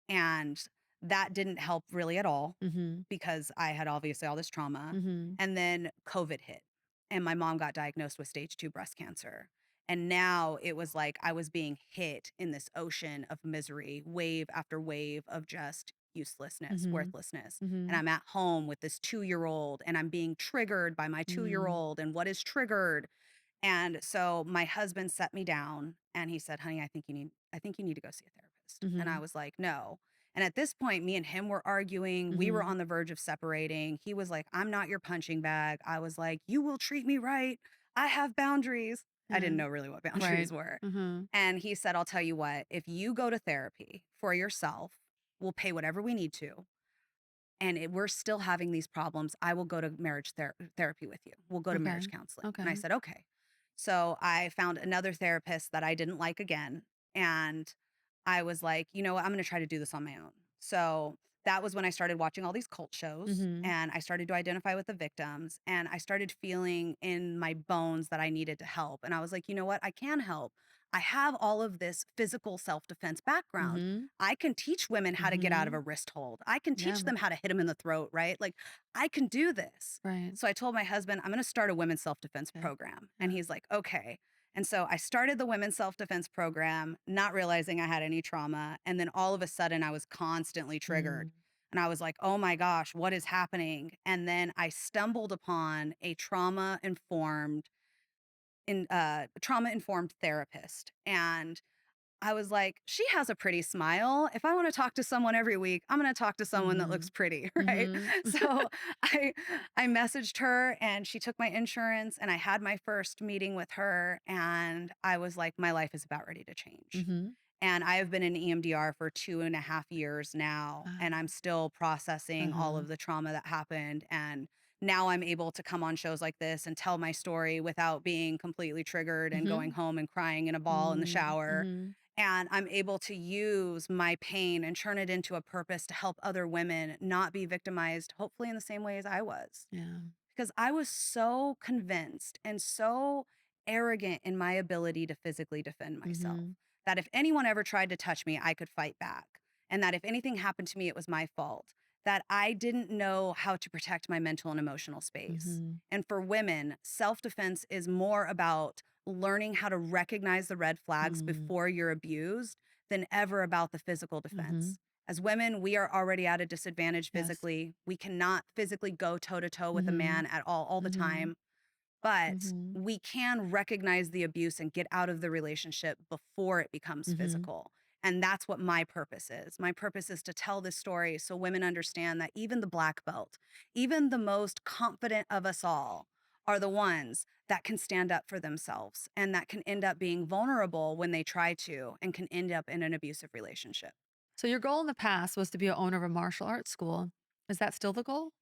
And that didn't help really at all Hmm. because I had obviously all this trauma. Hmm. And then COVID hit, and my mom got diagnosed with stage 2 breast cancer. And now it was like I was being hit in this ocean of misery, wave after wave of just uselessness, Hmm. worthlessness. And Hmm. I'm at home with this 2-year-old and I'm being triggered by my 2-year-old and what is triggered. And so my husband set me down and he said, "Honey, I think you need to go see a therapist." And I Hmm. was like, "No." And at this point, me and him were arguing. We were Hmm. on the verge of separating. He was like, "I'm not your punching bag." I was like, "You will treat me right. I have boundaries." I Yeah. didn't know really what boundaries Right. were. Hmm. And he said, "I'll tell you what, if you go to therapy for yourself We'll pay whatever we need to. And we're still having these problems. I will go to marriage therapy with you. We'll go to Okay. marriage counseling. And I Okay. said, okay. So I found another therapist that I didn't like again. And I was like, you know what? I'm going to try to do this on my own. So that was when I started watching all these cult shows Mhm. and I started to identify with the victims and I started feeling in my bones that I needed to help. And I was like, you know what? I can help. I have all of this physical self defense background. Mhm. I can teach women how to get out of Mhm. a wrist hold. I can Yeah. teach them how to hit them in the throat, right? Like, I can do this. Right. So I told my husband, I'm going to start a women's self defense Yeah. program. And Yeah. he's like, okay. And so I started the women's self defense program, not realizing I had any trauma. And then all of a sudden, I was constantly triggered. Mm. And I was like, oh my gosh, what is happening? And then I stumbled upon a trauma informed therapist. And I was like, she has a pretty smile. If I want to talk to someone every week, I'm going to talk to someone that looks Mhm. pretty, right? Mhm. So I I messaged her and she took my insurance and I had my first meeting with her and I was like, my life is about ready to change. Mhm. And I have been in EMDR for 2.5 years now, and I'm Ah. still processing all Uh-huh. of the trauma that happened. And now I'm able to come on shows like this and tell my story without being completely triggered and going Mhm. home and crying in a ball in the Mm. shower. Mhm. And I'm able to use my pain and turn it into a purpose to help other women not be victimized, hopefully in the same way as I was. Yeah. Because I was so convinced and so arrogant in my ability to physically defend myself Mhm. that if anyone ever tried to touch me, I could fight back. And that if anything happened to me, it was my fault. That I didn't know how to protect my mental and emotional space. Mhm. And for women, self defense is more about learning how to recognize the red flags Mm. before you're abused than ever about the physical Mhm. defense. As women, we are already at a disadvantage Yes. physically. We cannot physically go toe to toe with a Mhm. man at all the Mhm. time, but Mhm. we can recognize the abuse and get out of the relationship before it becomes Mhm. physical. And that's what my purpose is. My purpose is to tell this story so women understand that even the black belt, even the most confident of us all, are the ones that can stand up for themselves and that can end up being vulnerable when they try to and can end up in an abusive relationship. So your goal in the past was to be a owner of a martial arts school. Is that still the goal?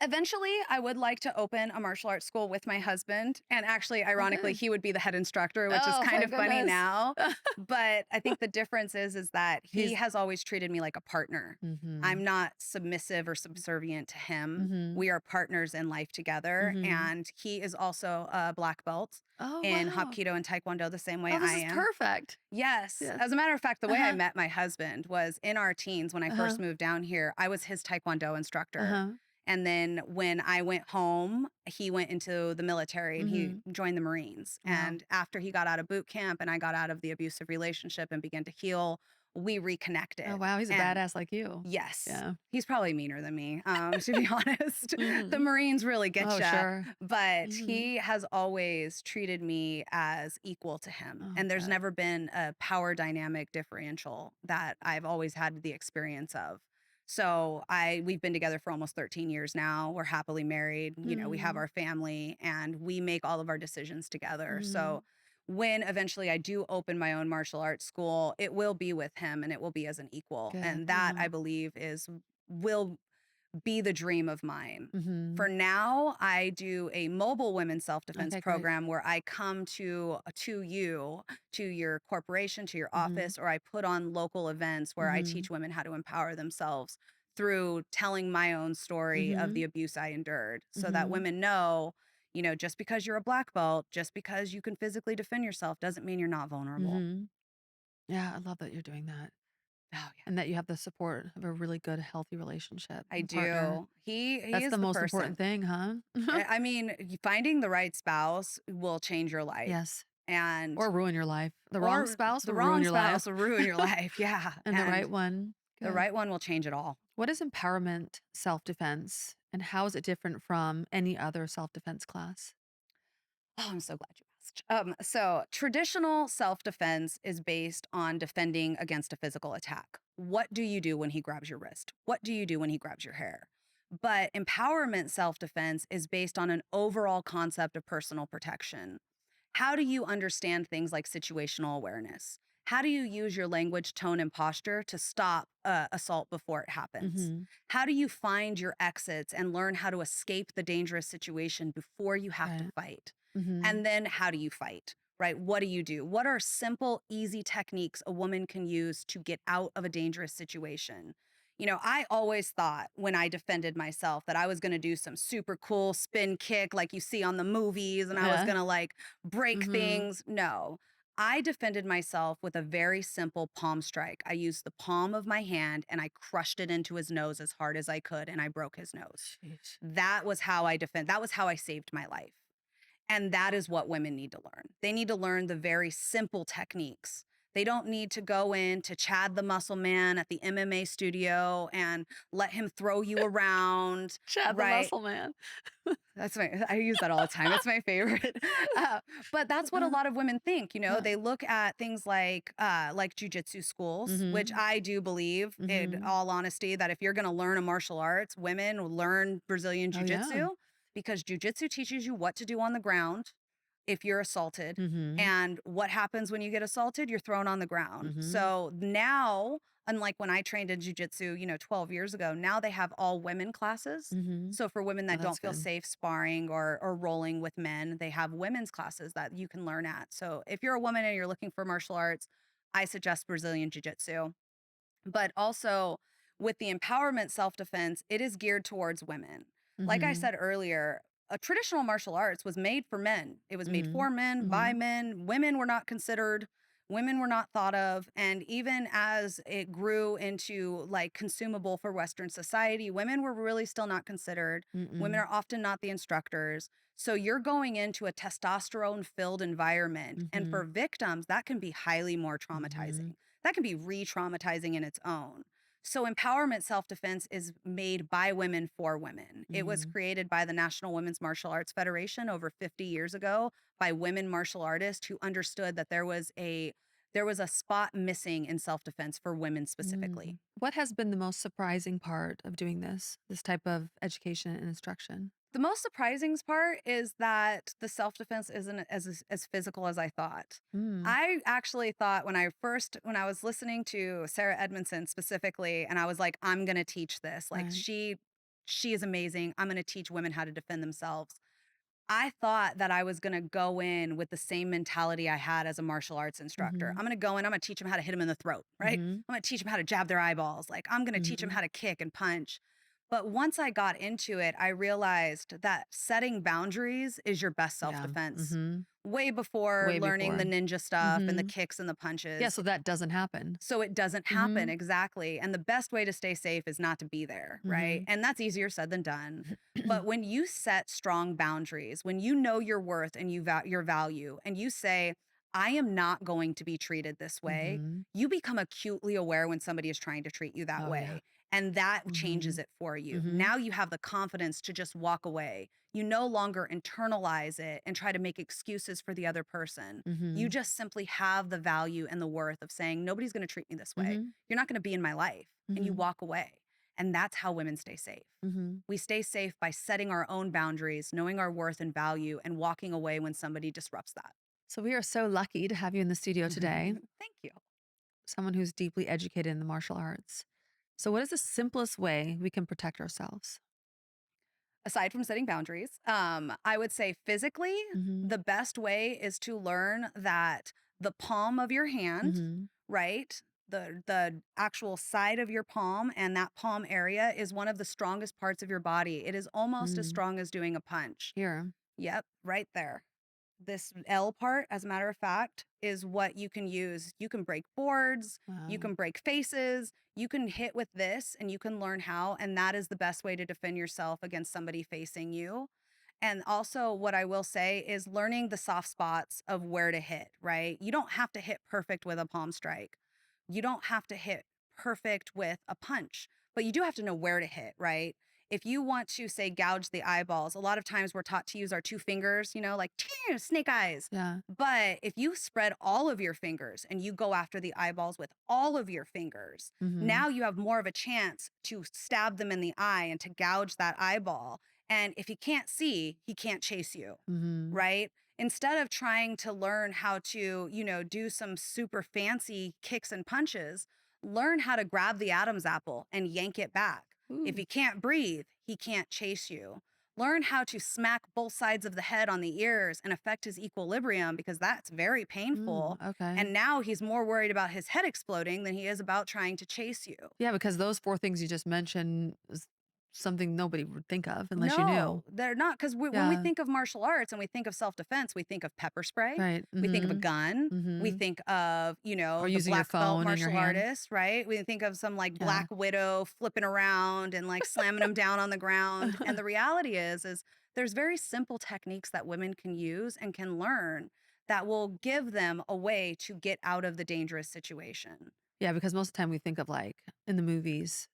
Eventually, I would like to open a martial arts school with my husband. And actually, Oh, ironically, good. he would be the head instructor, which is Oh, kind my of funny goodness. now. But I think the difference is that he He's has always treated me like a partner. I'm Mhm. not submissive or subservient to him. Mhm. We are partners in life together. Mhm. And he is also a black belt Oh, in wow. Hapkido and Taekwondo the same way Oh, this I is am. perfect. Yes. Yeah. As a matter of fact, the way I Uh-huh. met my husband was in our teens when I Uh-huh. first moved down here. I was his Taekwondo instructor. Uh-huh. And then when I went home, he went into the military and he Mhm. joined the Marines. Wow. And after he got out of boot camp and I got out of the abusive relationship and began to heal, we Oh, reconnected. wow, he's a And badass like you. yes, Yeah. he's probably meaner than me, to be honest. The Mhm. Marines really get Oh, you. sure. But Mhm. he has always treated me as equal to him. Oh, And there's good. never been a power dynamic differential that I've always had the experience of. So we've been together for almost 13 years now. We're happily married. You know, we have Mm. our family and we make all of our decisions together. So Mhm. when eventually I do open my own martial arts school, it will be with him and it will be as an equal. Good. And that Uh-huh. I believe will be the dream of mine. For Mhm. now, I do a mobile women's self-defense Okay, great. program where I come to you, to your corporation, to your Mhm. office, or I put on local events where I Mhm. teach women how to empower themselves through telling my own story of the Mhm. abuse I endured so that Mhm. women know, you know, just because you're a black belt, just because you can physically defend yourself doesn't mean you're not vulnerable. Mhm. Yeah, I love that you're doing that Oh yeah. and that you have the support of a really good, healthy relationship I and partner. do. He That's is the the most important person. thing, huh? I mean, finding the right spouse will change your life. Yes. And Or ruin your life. The wrong or spouse the will ruin wrong your life. spouse will ruin your life. Yeah. And the And right one. the Good. right one will change it all. What is empowerment self-defense and how is it different from any other self-defense class? Oh, I'm so glad you asked. So traditional self-defense is based on defending against a physical attack. What do you do when he grabs your wrist? What do you do when he grabs your hair? But empowerment self-defense is based on an overall concept of personal protection. How do you understand things like situational awareness? How do you use your language, tone, and posture to stop assault before it happens? Mhm. How do you find your exits and learn how to escape the dangerous situation before you have to Right. fight? Mhm. And then how do you fight? Right? What do you do? What are simple, easy techniques a woman can use to get out of a dangerous situation? I always thought when I defended myself that I was going to do some super cool spin kick like you see on the movies and I was Yeah. going to like break Mhm. things. No, I defended myself with a very simple palm strike. I used the palm of my hand and I crushed it into his nose as hard as I could and I broke his nose. Sheesh. That was how that was how I saved my life. And that is what women need to learn. They need to learn the very simple techniques. They don't need to go in to Chad the Muscle Man at the MMA studio and let him throw you around, Chad the right? Muscle Man. I use that all the time. It's my favorite. Uh, but that's what a lot of women think. Yeah. They look at things like jujitsu schools, which Mhm. I do believe, in Mhm. all honesty, that if you're going to learn a martial arts, women will learn Brazilian Oh, yeah. jiu-jitsu because jujitsu teaches you what to do on the ground if you're assaulted. Mhm. And what happens when you get assaulted? You're thrown on the ground. Mhm. So now, unlike when I trained in jujitsu, 12 years ago, now they have all women classes. Mhm. So for women Oh, that that's don't feel good. safe sparring or rolling with men, they have women's classes that you can learn at. So if you're a woman and you're looking for martial arts, I suggest Brazilian jiu-jitsu. But also with the empowerment self-defense, it is geared towards women. Like I Mhm. said earlier, a traditional martial arts was made for men. It was made Mhm. for men, by Mhm. men. Women were not considered, women were not thought of. And even as it grew into like consumable for Western society, women were really still not considered. Women Mm-mm. are often not the instructors. So you're going into a testosterone filled environment. And for Mhm. victims, that can be highly more Mhm. traumatizing. That can be re traumatizing in its own. So, empowerment self defense is made by women for women. It was Mhm. created by the National Women's Martial Arts Federation over 50 years ago by women martial artists who understood that there was a spot missing in self defense for women specifically. Mm. What has been the most surprising part of doing this type of education and instruction? The most surprising part is that the self defense isn't as physical as I thought. Mm. I actually thought when I was listening to Sarah Edmondson specifically, and I was like, I'm gonna teach this. Like Right. she is amazing. I'm gonna teach women how to defend themselves. I thought that I was gonna go in with the same mentality I had as a martial arts instructor. Mhm. I'm gonna go in, I'm gonna teach them how to hit them in the throat, right? Mhm. I'm gonna teach them how to jab their eyeballs. Like I'm gonna teach them Mhm. how to kick and punch. But once I got into it, I realized that setting boundaries is your best self Yeah. defense. Mhm. Way before Way learning the before. ninja stuff and the Mhm. kicks and the Yeah, punches. so that doesn't happen. So it doesn't happen Mhm. exactly. And the best way to stay safe is not to be there, right? Mhm. And that's easier said than done. But when you set strong boundaries, when you know your worth and your value, and you say, I am not going to be treated this way, Mhm. you become acutely aware when somebody is trying to treat you that Oh, yeah. way. And that changes Mhm. it for you. Mhm. Now you have the confidence to just walk away. You no longer internalize it and try to make excuses for the other person. You Mhm. just simply have the value and the worth of saying, nobody's going to treat me this way. Mhm. You're not going to be in my life. And you Mhm. walk away. And that's how women stay safe. Mhm. We stay safe by setting our own boundaries, knowing our worth and value, and walking away when somebody disrupts that. So we are so lucky to have you in the studio today, Thank you. someone who's deeply educated in the martial arts. So what is the simplest way we can protect ourselves? Aside from setting boundaries, I would say physically, Mhm. the best way is to learn that the palm of your hand, Mhm. right? The actual side of your palm and that palm area is one of the strongest parts of your body. It is almost as Mm. strong as doing a punch. Here. Yep, right there. This L part, as a matter of fact, is what you can use. You can break boards, you Wow. can break faces, you can hit with this and you can learn how. And that is the best way to defend yourself against somebody facing you. And also, what I will say is learning the soft spots of where to hit, right? You don't have to hit perfect with a palm strike. You don't have to hit perfect with a punch, but you do have to know where to hit, right? If you want to say gouge the eyeballs, a lot of times we're taught to use our two fingers, like snake eyes. Yeah. But if you spread all of your fingers and you go after the eyeballs with all of your fingers, Mhm. now you have more of a chance to stab them in the eye and to gouge that eyeball. And if he can't see, he can't chase you, Mhm. right? Instead of trying to learn how to, do some super fancy kicks and punches, learn how to grab the Adam's apple and yank it back. If Ooh. he can't breathe, he can't chase you. Learn how to smack both sides of the head on the ears and affect his equilibrium, because that's very painful. Okay. And now he's more worried about his head exploding than he is about trying to chase you. Yeah, because those 4 things you just mentioned is something nobody would think of unless you knew. No, they're not. Because when we Yeah. think of martial arts and we think of self-defense, we think of pepper spray, Right. we think of a Mhm. gun, we Mhm. think of, Or the using your black belt phone in your martial hand. artist, right? We think of some like Yeah. Black Widow flipping around and like slamming them down on the ground. And the reality is there's very simple techniques that women can use and can learn that will give them a way to get out of the dangerous situation. Yeah, because most of the time we think of, like, in the movies,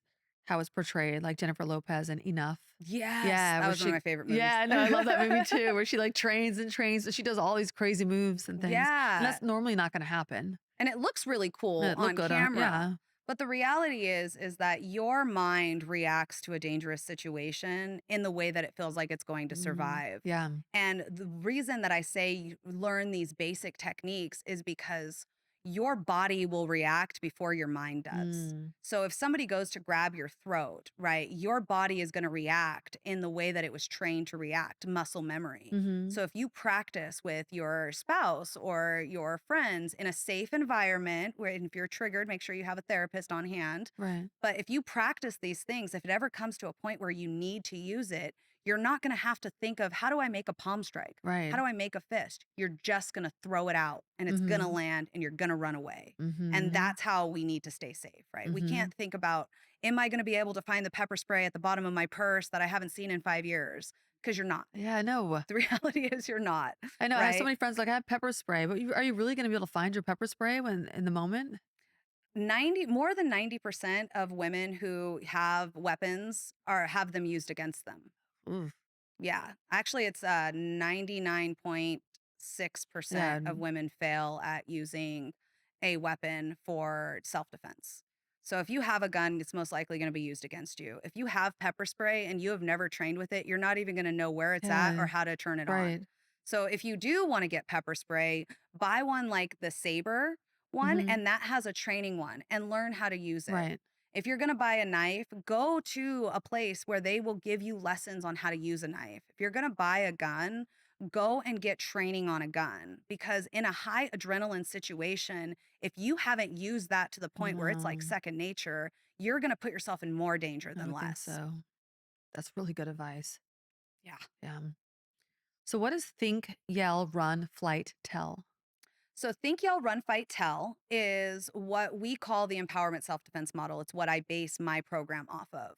how it's portrayed, like Jennifer Lopez in Enough. Yes, Yeah, that where was one of she my favorite movies. yeah, I know, I love that movie too, where she, like, trains and trains, and she does all these crazy moves and things, and Yeah. that's normally not gonna happen. And it looks really And cool it looked on good camera. yeah. But the reality is that your mind reacts to a dangerous situation in the way that it feels like it's going to survive. Yeah. And the reason that I say learn these basic techniques is because your body will react before your mind does. Mm. So if somebody goes to grab your throat, right, your body is going to react in the way that it was trained to react, muscle memory. Mhm. So if you practice with your spouse or your friends in a safe environment, where and if you're triggered, make sure you have a therapist on hand. Right. But if you practice these things, if it ever comes to a point where you need to use it, you're not going to have to think of, how do I make a palm strike? How Right. do I make a fist? You're just going to throw it out and it's going to Mhm. land and you're going to run away. And Mhm. that's how we need to stay safe, right? We Mhm. can't think about, am I going to be able to find the pepper spray at the bottom of my purse that I haven't seen in 5 years? Because you're not. Yeah, I know. The reality is you're not, I know, I have so right? many friends like, "I have pepper spray," but are you really gonna be able to find your pepper spray when in the moment? 90 more than 90% of women who have weapons are have them used against them. Oof. Yeah. Actually, it's 99.6% Yeah. of women fail at using a weapon for self-defense. So if you have a gun, it's most likely going to be used against you. If you have pepper spray and you have never trained with it, you're not even going to know where it's at or Yeah. how to turn it on. Right. So if you do want to get pepper spray, buy one like the Saber one, Mhm. and that has a training one, and learn how to use it. Right. If you're going to buy a knife, go to a place where they will give you lessons on how to use a knife. If you're going to buy a gun, go and get training on a gun, because in a high adrenaline situation, if you haven't used that to the point where it's like No, second nature, you're going to put yourself in more danger I than would think less. so. That's really good advice. Yeah. Yeah. So what does think, yell, run, flight, tell? So think, yell, run, fight, tell is what we call the empowerment self-defense model. It's what I base my program off of.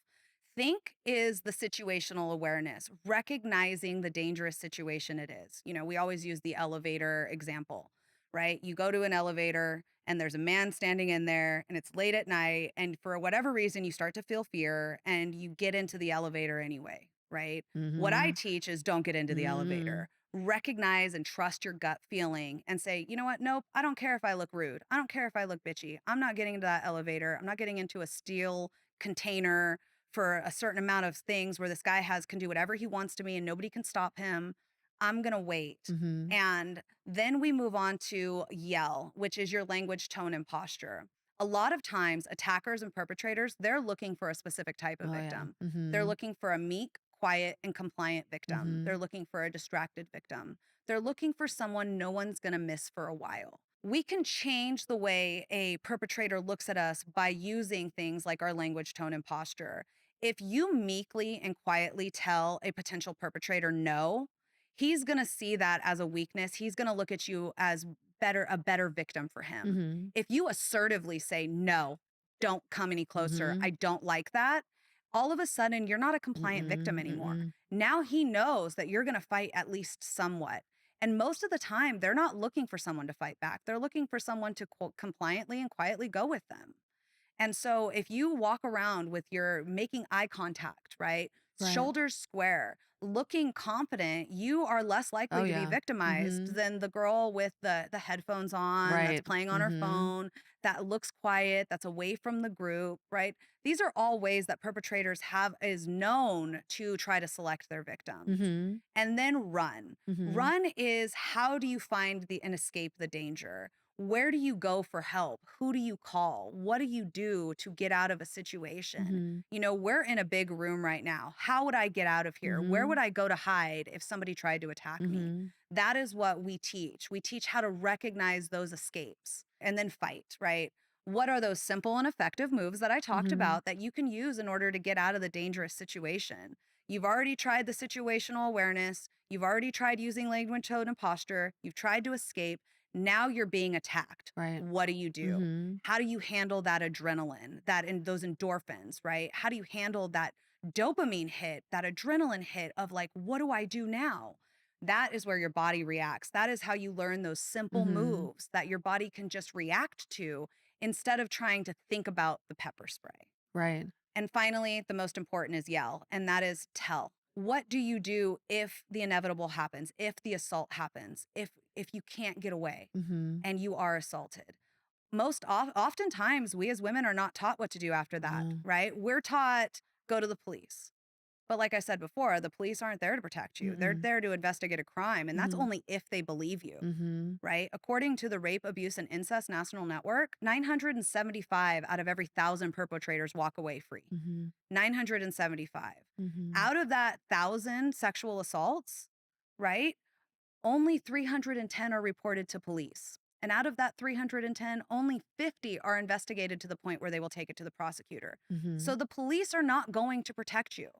Think is the situational awareness, recognizing the dangerous situation it is. We always use the elevator example, right? You go to an elevator and there's a man standing in there and it's late at night. And for whatever reason, you start to feel fear and you get into the elevator anyway, right? What I Mhm. teach is, don't get into the Mm. elevator. Recognize and trust your gut feeling and say, you know what? Nope, I don't care if I look rude. I don't care if I look bitchy. I'm not getting into that elevator. I'm not getting into a steel container for a certain amount of things where this guy can do whatever he wants to me and nobody can stop him. I'm going to wait. Mhm. And then we move on to yell, which is your language, tone, and posture. A lot of times, attackers and perpetrators, they're looking for a specific type of Oh yeah. victim. They're Mhm. looking for a meek, quiet, and compliant victim. They're Mhm. looking for a distracted victim. They're looking for someone no one's going to miss for a while. We can change the way a perpetrator looks at us by using things like our language, tone, and posture. If you meekly and quietly tell a potential perpetrator no, he's going to see that as a weakness. He's going to look at you as a better victim for him. Mhm. If you assertively say, no, don't come any closer, I Mhm. don't like that, all of a sudden you're not a compliant victim Mm-mm. anymore. Mm-mm. Now he knows that you're going to fight at least somewhat. And most of the time, they're not looking for someone to fight back. They're looking for someone to, quote, compliantly and quietly go with them. And so if you walk around with your making eye contact, right? Right. shoulders square, looking confident, you are less Oh, likely to be yeah. victimized Mhm. than the girl with the headphones on, that's Right. playing on her Mhm. phone, that looks quiet, that's away from the group, right? These are all ways that perpetrators have is known to try to select their victims. Mhm. And then run. Mhm. Run is how do you find the and escape the danger? Where do you go for help? Who do you call? What do you do to get out of a situation? Mhm. You know, we're in a big room right now. How would I get out of here? Where would Mhm. I go to hide if somebody tried to attack me? Mhm. That is what we teach. We teach how to recognize those escapes and then fight, right? What are those simple and effective moves that I talked Mhm. about that you can use in order to get out of the dangerous situation? You've already tried the situational awareness. You've already tried using language, tone, and posture. You've tried to escape. Now you're being attacked. Right. What do you do? Mhm. How do you handle that adrenaline, that and those endorphins, right? How do you handle that dopamine hit, that adrenaline hit of like, what do I do now? That is where your body reacts. That is how you learn those simple Mhm. moves that your body can just react to instead of trying to think about the pepper spray. Right. And finally, the most important is yell, and that is tell. What do you do if the inevitable happens, if the assault happens, if you can't get away Mhm. and you are assaulted? Oftentimes, we as women are not taught what to do after that, Yeah. right? We're taught go to the police. But like I said before, the police aren't there to protect you. They're Mm-mm. there to investigate a crime, and that's Mhm. only if they believe you, Mhm. right? According to the Rape, Abuse, and Incest National Network, 975 out of every 1,000 perpetrators walk away free. Mhm. 975. Mhm. Out of that 1,000 sexual assaults, right? Only 310 are reported to police. And out of that 310, only 50 are investigated to the point where they will take it to the prosecutor. So Mhm. the police are not going to protect you.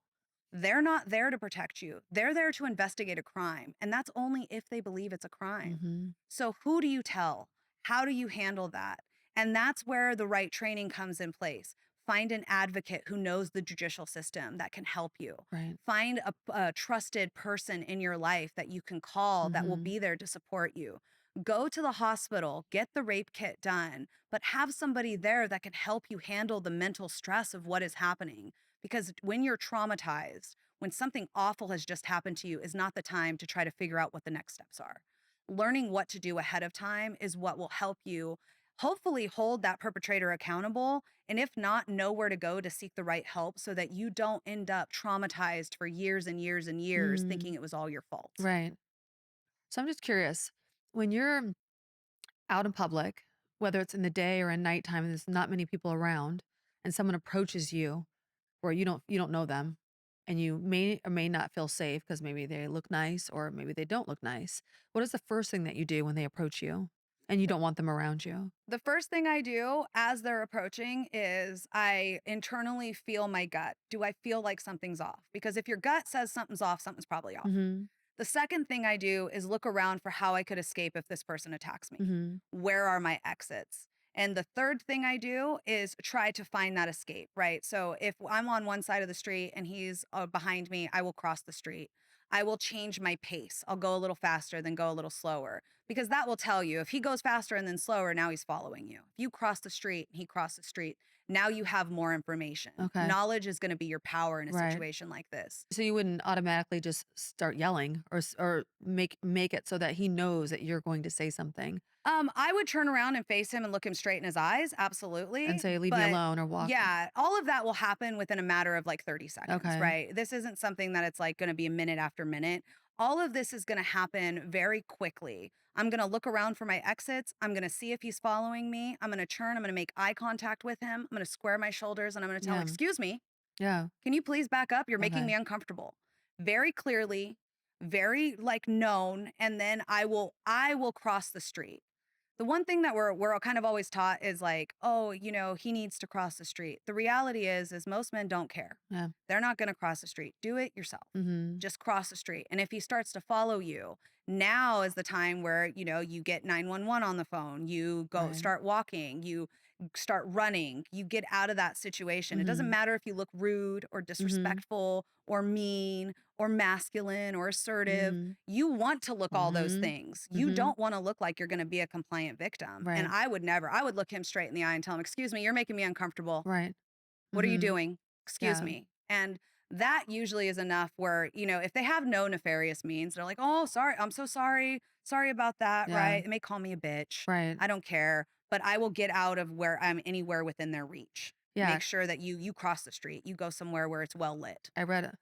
They're not there to protect you. They're there to investigate a crime. And that's only if they believe it's a crime. Mhm. So who do you tell? How do you handle that? And that's where the right training comes in place. Find an advocate who knows the judicial system that can help you. Right. Find a trusted person in your life that you can call that will Mhm. be there to support you. Go to the hospital, get the rape kit done, but have somebody there that can help you handle the mental stress of what is happening. Because when you're traumatized, when something awful has just happened to you, is not the time to try to figure out what the next steps are. Learning what to do ahead of time is what will help you hopefully hold that perpetrator accountable. And if not, know where to go to seek the right help so that you don't end up traumatized for years and years and years Mm. thinking it was all your fault. Right. So I'm just curious, when you're out in public, whether it's in the day or at nighttime, and there's not many people around, and someone approaches you where you don't know them, and you may or may not feel safe because maybe they look nice or maybe they don't look nice. What is the first thing that you do when they approach you and you don't want them around you? The first thing I do as they're approaching is I internally feel my gut. Do I feel like something's off? Because if your gut says something's off, something's probably off. Mhm. The second thing I do is look around for how I could escape if this person attacks me. Mhm. Where are my exits? And the third thing I do is try to find that escape, right? So if I'm on one side of the street and he's behind me, I will cross the street. I will change my pace. I'll go a little faster, then go a little slower, because that will tell you if he goes faster and then slower, now he's following you. If you cross the street and he crossed the street, now you have more information. Okay. Knowledge is going to be your power in a Right. situation like this. So you wouldn't automatically just start yelling or make it so that he knows that you're going to say something I would turn around and face him and look him straight in his eyes, and absolutely. say, "Leave me But alone," or walk. yeah, all of that will happen within a matter of like 30 seconds, Okay. right? This isn't something that it's like going to be a minute after minute. All of this is going to happen very quickly. I'm going to look around for my exits. I'm going to see if he's following me. I'm going to turn. I'm going to make eye contact with him. I'm going to square my shoulders and I'm going to tell him, Yeah. "Excuse me, Yeah. can you please back up? You're making me Okay. uncomfortable." Very clearly, very like known, and then I will cross the street. The one thing that we're kind of always taught is like, oh, he needs to cross the street. The reality is most men don't care. Yeah. They're not going to cross the street. Do it yourself. Mhm. Just cross the street. And if he starts to follow you, now is the time where, you get 911 on the phone, you go Right. start walking, you start running, you get out of that situation. It doesn't Mhm. matter if you look rude or Mhm. disrespectful or mean or masculine or assertive. Mhm. You want to look all those Mhm. things. You Mhm. don't want to look like you're going to be a compliant victim. And Right. I would look him straight in the eye and tell him, "Excuse me, you're making me uncomfortable. Right. What are you Mhm. doing? Excuse Yeah. me." And that usually is enough where, if they have no nefarious means, they're like, "Oh, sorry. I'm so sorry. Sorry about that." Yeah. Right? They may call me a bitch. Right. I don't care, but I will get out of where I'm anywhere within their reach. Yeah. Make sure that you cross the street. You go somewhere where it's well lit. I read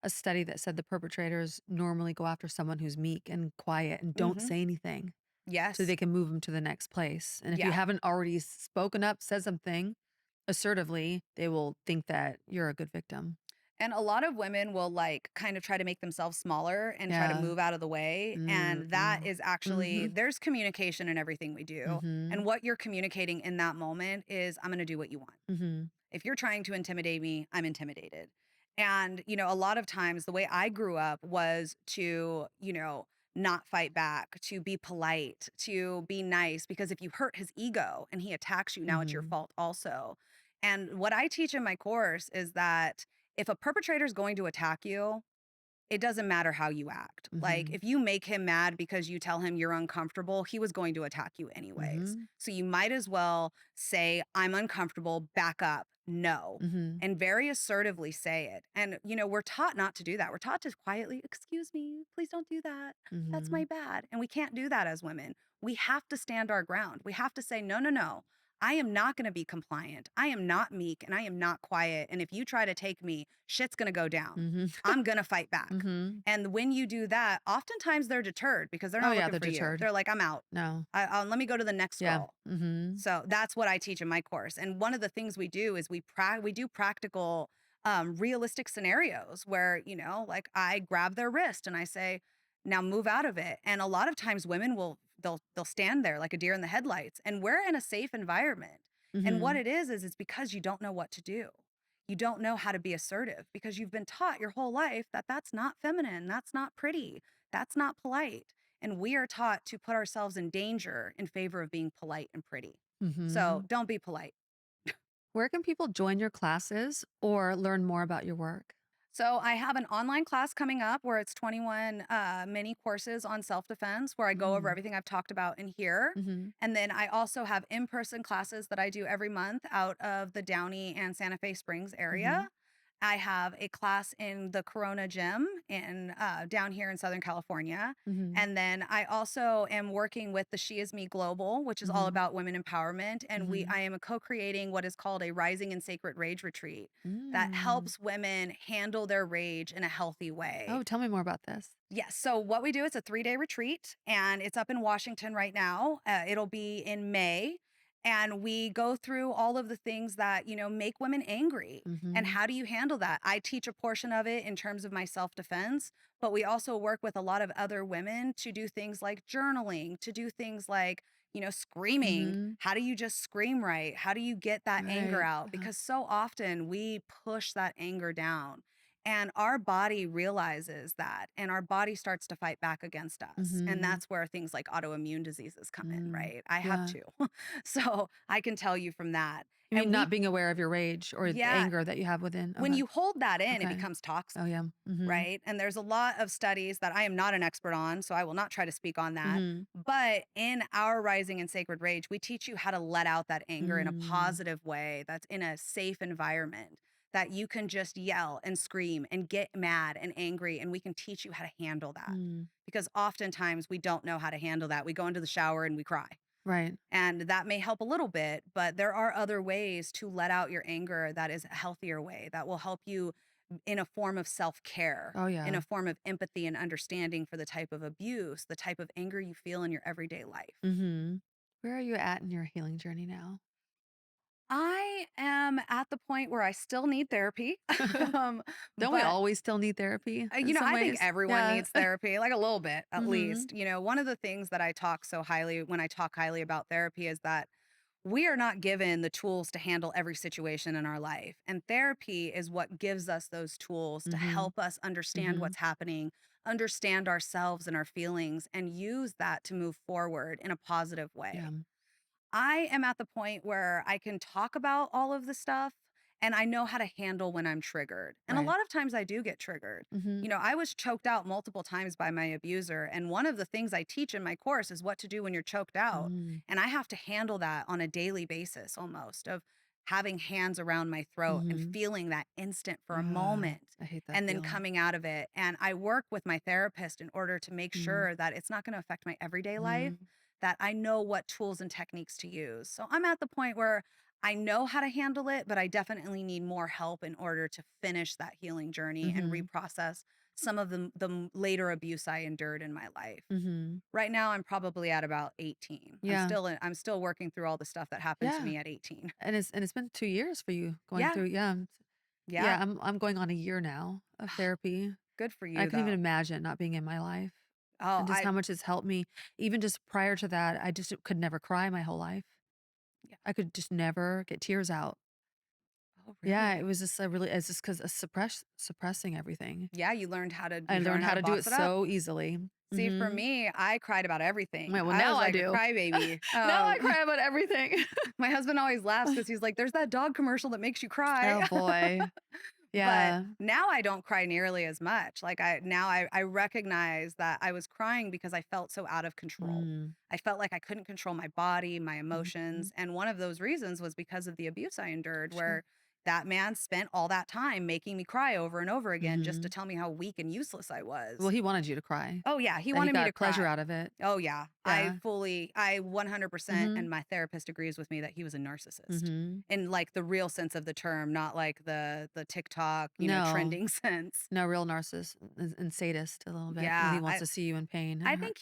a study that said the perpetrators normally go after someone who's meek and quiet and don't Mhm. say anything so they Yes. can move them to the next place. And if you Yeah. haven't already spoken up, said something assertively, they will think that you're a good victim. And a lot of women will like kind of try to make themselves smaller and try to Yeah. move out of the way. And that Mm-mm. is actually, Mhm. there's communication in everything we do. And Mhm. what you're communicating in that moment is, I'm going to do what you want. Mhm. If you're trying to intimidate me, I'm intimidated. And, a lot of times the way I grew up was to, not fight back, to be polite, to be nice, because if you hurt his ego and he attacks you, now it's your Mhm. fault also. And what I teach in my course is that if a perpetrator is going to attack you, it doesn't matter how you act. Like, Mhm. if you make him mad because you tell him you're uncomfortable, he was going to attack you anyways. Mhm. So you might as well say, "I'm uncomfortable, back up, no," Mhm. and very assertively say it. And, we're taught not to do that. We're taught to quietly, "Excuse me, please don't do that. That's my Mhm. bad." And we can't do that as women. We have to stand our ground. We have to say, "No, no, no. I am not going to be compliant. I am not meek and I am not quiet. And if you try to take me, shit's going to go down. Mhm. I'm going to fight back." Mhm. And when you do that, oftentimes they're deterred because they're Oh, not yeah, looking they're for you. deterred. They're like, "I'm out. No. Let me go to the next Yeah. girl." Mhm. So that's what I teach in my course. And one of the things we do is we do practical, realistic scenarios where, like I grab their wrist and I say, "Now move out of it." And a lot of times women they'll stand there like a deer in the headlights, and we're in a safe environment. And what Mhm. it is it's because you don't know what to do. You don't know how to be assertive because you've been taught your whole life that that's not feminine, that's not pretty, that's not polite. And we are taught to put ourselves in danger in favor of being polite and pretty. So Mhm. don't be polite. Where can people join your classes or learn more about your work? So I have an online class coming up where it's 21 mini courses on self-defense where I go over Mm. everything I've talked about in here. Mhm. And then I also have in-person classes that I do every month out of the Downey and Santa Fe Springs area. Mhm. I have a class in the Corona Gym in down here in Southern California. Mhm. And then I also am working with the She Is Me Global, which is all Mhm. about women empowerment. And Mhm. I am co-creating what is called a Rising in Sacred Rage retreat that Mm. helps women handle their rage in a healthy way. Oh, tell me more about this. Yes. So what we do, it's a 3-day retreat and it's up in Washington right now. It'll be in May. And we go through all of the things that, make women angry. And Mhm. how do you handle that? I teach a portion of it in terms of my self-defense, but we also work with a lot of other women to do things like journaling, to do things like, screaming. Mhm. How do you just scream right? How do you get that anger Right. out? Uh-huh. Because so often we push that anger down. And our body realizes that, and our body starts to fight back against us. And Mhm. that's where things like autoimmune diseases come in, Mm. right? I have Yeah. two. So I can tell you from that. You mean And not being aware of your rage or the yeah, anger that you have within? when Okay. you hold that in, it Okay. becomes toxic, Oh, yeah. Mhm. right? And there's a lot of studies that I am not an expert on, so I will not try to speak on that. Mhm. But in our Rising in Sacred Rage, we teach you how to let out that anger in a Mm. positive way that's in a safe environment that you can just yell and scream and get mad and angry. And we can teach you how to handle that Mm. because oftentimes we don't know how to handle that. We go into the shower and we cry. Right. And that may help a little bit, but there are other ways to let out your anger that is a healthier way that will help you in a form of self care, Oh, in yeah. a form of empathy and understanding for the type of abuse, the type of anger you feel in your everyday life. Mhm. Where are you at in your healing journey now? I am at the point where I still need therapy. um, Don't we but always still need therapy in some I think ways? everyone Yeah. needs therapy, like a little bit at Mhm. least. One of the things that I talk so highly when I talk highly about therapy is that we are not given the tools to handle every situation in our life. And therapy is what gives us those tools to Mhm. help us understand Mhm. what's happening, understand ourselves and our feelings, and use that to move forward in a positive Yeah. way. I am at the point where I can talk about all of the stuff and I know how to handle when I'm triggered. And a Right. lot of times I do get triggered. Mhm. I was choked out multiple times by my abuser. And one of the things I teach in my course is what to do when you're choked out. Mm. And I have to handle that on a daily basis almost of having hands around my throat and Mhm. feeling that instant for a Ah, moment I hate that and then feeling. coming out of it. And I work with my therapist in order to make Mhm. sure that it's not going to affect my everyday life, Mhm. that I know what tools and techniques to use. So I'm at the point where I know how to handle it, but I definitely need more help in order to finish that healing journey and Mhm. reprocess some of the later abuse I endured in my life. Mhm. Right now, I'm probably at about 18. Yeah. I'm still working through all the stuff that happened to Yeah. me at 18. And it's been 2 years for you going Yeah, through, yeah. yeah. Yeah, I'm going on a year now of therapy. Good for I you, couldn't even though. imagine not being in my life Oh, and just I how much it's helped me. Even just prior to that, I just could never cry my whole life. yeah. I could just never get tears out. Oh, Yeah, it really? was just a really it's just 'cause of suppressing everything. Yeah, I you learn learned how how to to do it boss it up. so easily. See, for Mhm. me, I cried about everything. Well, I now was I like a do. crybaby. Now I cry about everything. My husband always laughs because he's like, "There's that dog commercial that makes you cry." Oh, boy. But Yeah. now I don't cry nearly as much. Like I recognize that I was crying because I felt so out of control. Mm. I felt like I couldn't control my body, my Mhm. emotions, and one of those reasons was because of the abuse I endured Sure. where that man spent all that time making me cry over and over again just to Mhm. tell me how weak and useless I Well, was. he wanted you to cry, Oh yeah, he and he wanted me to got pleasure cry. out of it. Oh yeah, Yeah. I 100% Mhm. and my therapist agrees with me that he was a narcissist Mhm. in like the real sense of the term, not like the TikTok, No. trending sense. No, real narcissist and sadist a little bit when he Yeah, wants to see you in pain and hurt.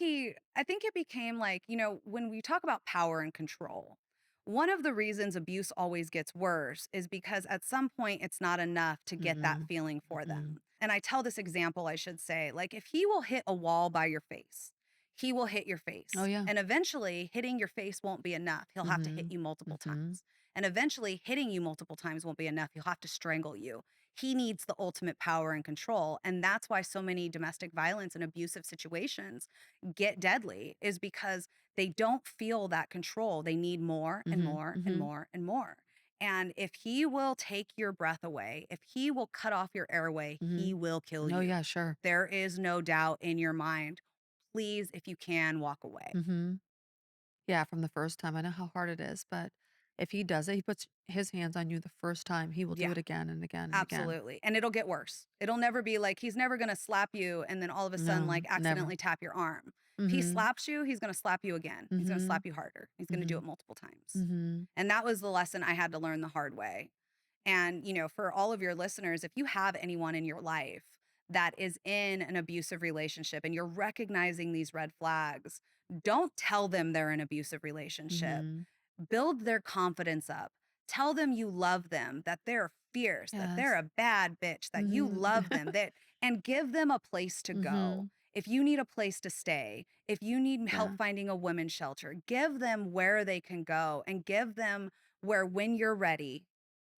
I think it became like, when we talk about power and control, one of the reasons abuse always gets worse is because at some point it's not enough to get that Mhm. feeling for Mhm. them. And I tell this example, I should say, like if he will hit a wall by your face, he will hit your Oh, face. yeah. And eventually hitting your face won't be enough. He'll have to hit Mhm. you multiple Mhm. times. And eventually hitting you multiple times won't be enough. He'll have to strangle you. He needs the ultimate power and control. And that's why so many domestic violence and abusive situations get deadly is because they don't feel that control. They need more and Mhm. more and Mhm. more and more. And if he will take your breath away, if he will cut off your airway, he Mhm. will kill Oh, you. yeah, sure. There is no doubt in your mind. Please, if you can, walk away. Mhm. Yeah, from the first time. I know how hard it is, but if he does it, he puts his hands on you the first time, he will do Yeah. it again and again and again. Absolutely. And it'll get worse. It'll never be like he's never going to slap you and then all of a sudden No, like never. accidentally tap your arm. If he Mhm. slaps you, he's going to slap you again. He's going to Mhm. slap you harder. He's going to do it Mhm. multiple times. Mhm. And that was the lesson I had to learn the hard way. And, for all of your listeners, if you have anyone in your life that is in an abusive relationship and you're recognizing these red flags, don't tell them they're in an abusive relationship. Mhm. Build their confidence up. Tell them you love them, that they're fierce, that they're Yes. a bad bitch, that you Mhm. love them, and give them a place to go. Mhm. If you need a place to stay, if you need help Yeah. finding a women's shelter, give them where they can go and give them where when you're ready,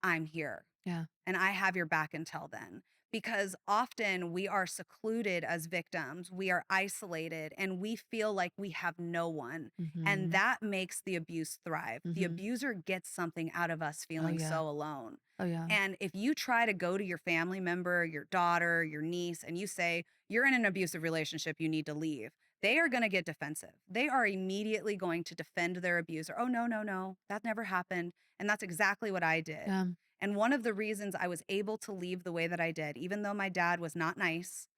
I'm here Yeah. and I have your back until then. Because often we are secluded as victims, we are isolated, and we feel like we have no one. And Mhm. that makes the abuse thrive. The Mhm. abuser gets something out of us Oh, feeling yeah. so alone. Oh, yeah. And if you try to go to your family member, your daughter, your niece, and you say, you're in an abusive relationship, you need to leave, they are going to get defensive. They are immediately going to defend their abuser. Oh, no, no, no, that never happened. And that's exactly what I did. Yeah. And one of the reasons I was able to leave the way that I did, even though my dad was not nice,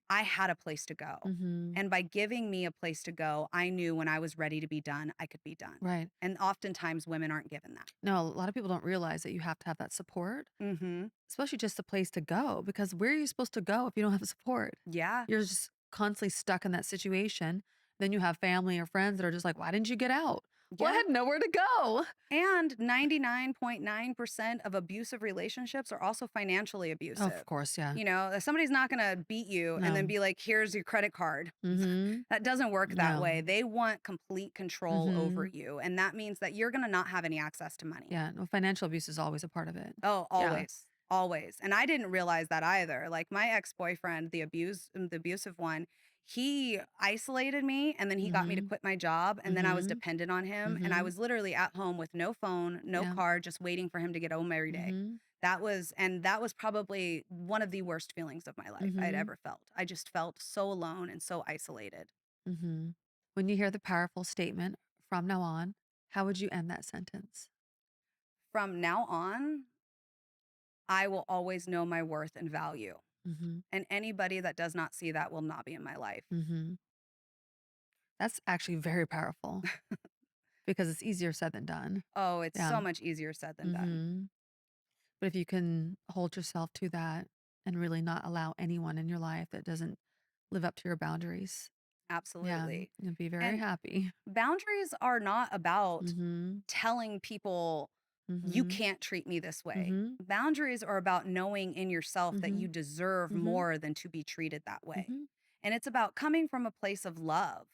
I had a place to go. Mhm. And by giving me a place to go, I knew when I was ready to be done, I could be done. Right. And oftentimes women aren't given that. No, a lot of people don't realize that you have to have that support, Mm-hmm. especially just a place to go, because where are you supposed to go if you don't have support? Yeah. You're just constantly stuck in that situation. Then you have family or friends that are just like, "Why didn't you get out?" Well, I Yeah. had nowhere to go. And 99.9% of abusive relationships are also financially Of abusive. course, yeah. Somebody's not going to beat you and then No. be like, here's your credit card. Mhm. That doesn't work that No. way. They want complete control over Mhm. you. And that means that you're going to not have any access to money. Yeah, no, financial abuse is always a part of it. Oh, Yeah. always. Always. And I didn't realize that either. Like my ex-boyfriend, the abusive one, he isolated me and then he got me to Mhm. quit my job and then I was Mhm. dependent on him and I Mhm. was literally at home with no phone, no Yeah. car, just waiting for him to get home every day. Mhm. That was probably one of the worst feelings of my life I'd Mhm. ever felt. I just felt so alone and so isolated. Mhm. When you hear the powerful statement, "From now on," how would you end that sentence? from now on, I will always know my worth and value. Mm-hmm. And anybody that does not see that will not be in my life. Mm-hmm. That's actually very powerful because it's easier said than done. Oh, it's Yeah. so much easier said than done. Mm-hmm. But if you can hold yourself to that and really not allow anyone in your life that doesn't live up to your boundaries, yeah, Absolutely. you'll be very And happy. boundaries are not about Mm-hmm. telling people you Mm-hmm. can't treat me this way. Mm-hmm. Boundaries are about knowing in yourself that Mm-hmm. you deserve Mm-hmm. more than to be treated that way. Mm-hmm. And it's about coming from a place of love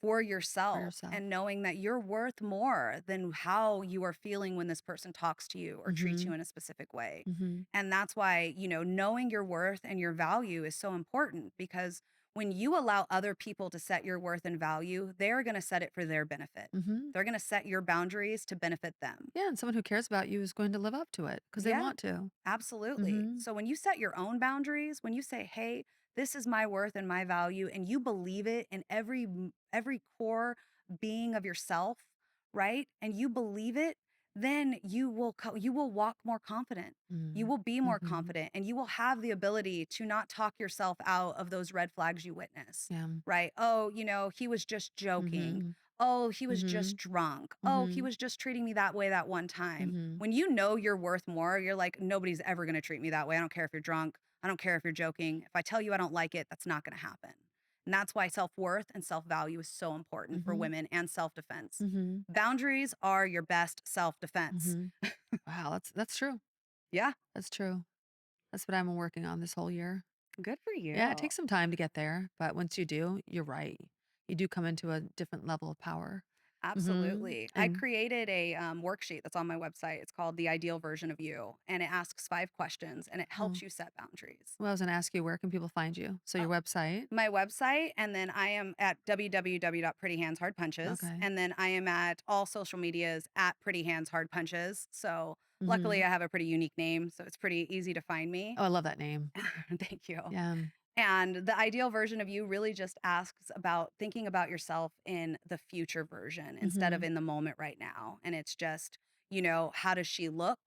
for For yourself yourself. and knowing that you're worth more than how you are feeling when this person talks to you or treats Mm-hmm. you in a specific way. Mm-hmm. And that's why, knowing your worth and your value is so important, because when you allow other people to set your worth and value, they're going to set it for their benefit. Mm-hmm. They're going to set your boundaries to benefit them. Yeah, and someone who cares about you is going to live up to it because they Yeah, want to. absolutely. Mm-hmm. So when you set your own boundaries, when you say, "Hey, this is my worth and my value," and you believe it in every core being of yourself, right? And you believe it, then you will walk more confident. You will be more Mm-hmm. confident, and you will have the ability to not talk yourself out of those red flags you witness. Yeah. Right? Oh, he was just joking. Mm-hmm. Oh, he was Mm-hmm. just drunk. Oh, he Mm-hmm. was just treating me that way that one time. Mm-hmm. When you know you're worth more, you're like, nobody's ever going to treat me that way. I don't care if you're drunk. I don't care if you're joking. If I tell you I don't like it, that's not going to happen. And that's why self-worth and self-value is so important for Mm-hmm. women and self-defense. Mm-hmm. Boundaries are your best self-defense. Mm-hmm. Wow, that's true. Yeah, That's true. That's what I'm working on this whole year. good for you. Yeah, it takes some time to get there, but once you do, you're right. You do come into a different level of power. Mm-hmm. Absolutely. I And created a worksheet that's on my website. It's called The Ideal Version of You, and it asks 5 questions, and it oh, helps you set boundaries. well, I was going to ask you, where can people find you? So your website. My website, and then I am at www.prettyhandshardpunches, Okay. and then I am at all social medias at Pretty Hands Hard Punches. So Mm-hmm. luckily I have a pretty unique name, so it's pretty easy to find me. Oh, I love that name. Thank you. Yeah. And the ideal version of you really just asks about thinking about yourself in the future version instead Mm-hmm. of in the moment right now. And it's just, how does she look?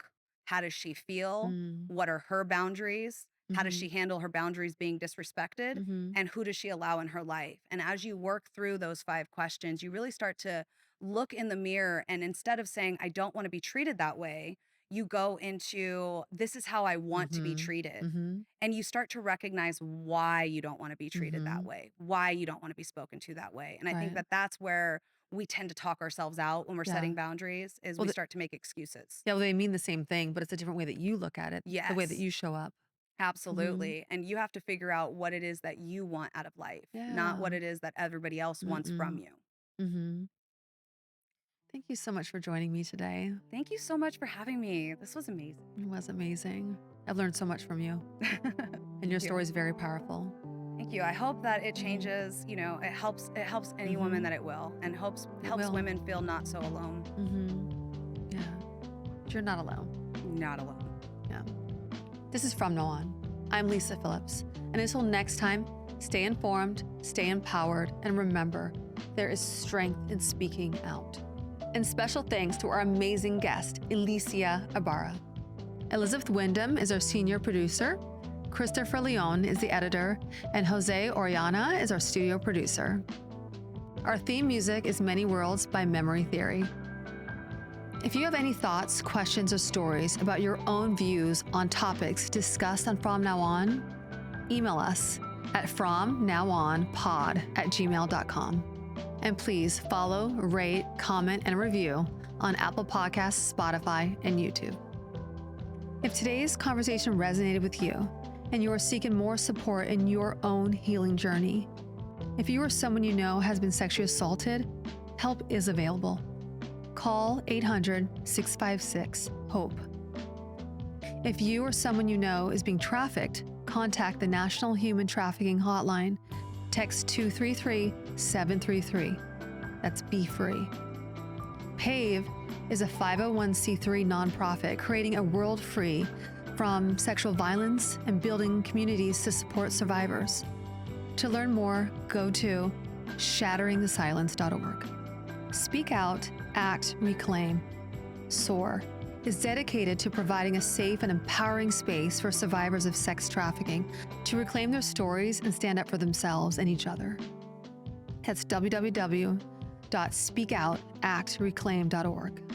How does she feel? Mm-hmm. What are her boundaries? How does Mm-hmm. she handle her boundaries being disrespected? Mm-hmm. And who does she allow in her life? And as you work through those 5 questions, you really start to look in the mirror. And instead of saying, I don't want to be treated that way, you go into, this is how I want to be Mm-hmm. treated. Mm-hmm. And you start to recognize why you don't want to be treated that Mm-hmm. way, why you don't want to be spoken to that way. And I think Right. that that's where we tend to talk ourselves out when we're Yeah. setting boundaries, is Well, we start to make excuses. yeah, well, they mean the same thing, but it's a different way that you look at it, the way that Yes, you show up. absolutely. And you have to figure out what it is that you want out of life, not Yeah. what it is that everybody else wants from Mm-mm. you. Mm-hmm. Thank you so much for joining me today. Thank you so much for having me. This was amazing. It was amazing. I've learned so much from you, and Thank your you. story is very powerful. Thank you. I hope that it changes, it helps any woman that it will, and helps will. women feel not so alone. Mm-hmm. Yeah. But you're not alone. Not alone. Yeah. This is From Now On. I'm Lisa Phillips. And until next time, stay informed, stay empowered, and remember, there is strength in speaking out. And special thanks to our amazing guest, Elicia Ybarra. Elizabeth Wyndham is our senior producer. Christopher Leon is the editor, and Jose Oriana is our studio producer. Our theme music is Many Worlds by Memory Theory. If you have any thoughts, questions, or stories about your own views on topics discussed on From Now On, email us at fromnowonpod@gmail.com. And please follow, rate, comment, and review on Apple Podcasts, Spotify, and YouTube. If today's conversation resonated with you and you are seeking more support in your own healing journey, if you or someone you know has been sexually assaulted, help is available. Call 800-656-HOPE. If you or someone you know is being trafficked, contact the National Human Trafficking Hotline. Text 233-733. That's Be Free. PAVE is a 501c3 nonprofit creating a world free from sexual violence and building communities to support survivors. To learn more, go to shatteringthesilence.org. Speak out, act, reclaim, soar, is dedicated to providing a safe and empowering space for survivors of sex trafficking to reclaim their stories and stand up for themselves and each other. That's www.speakoutactreclaim.org.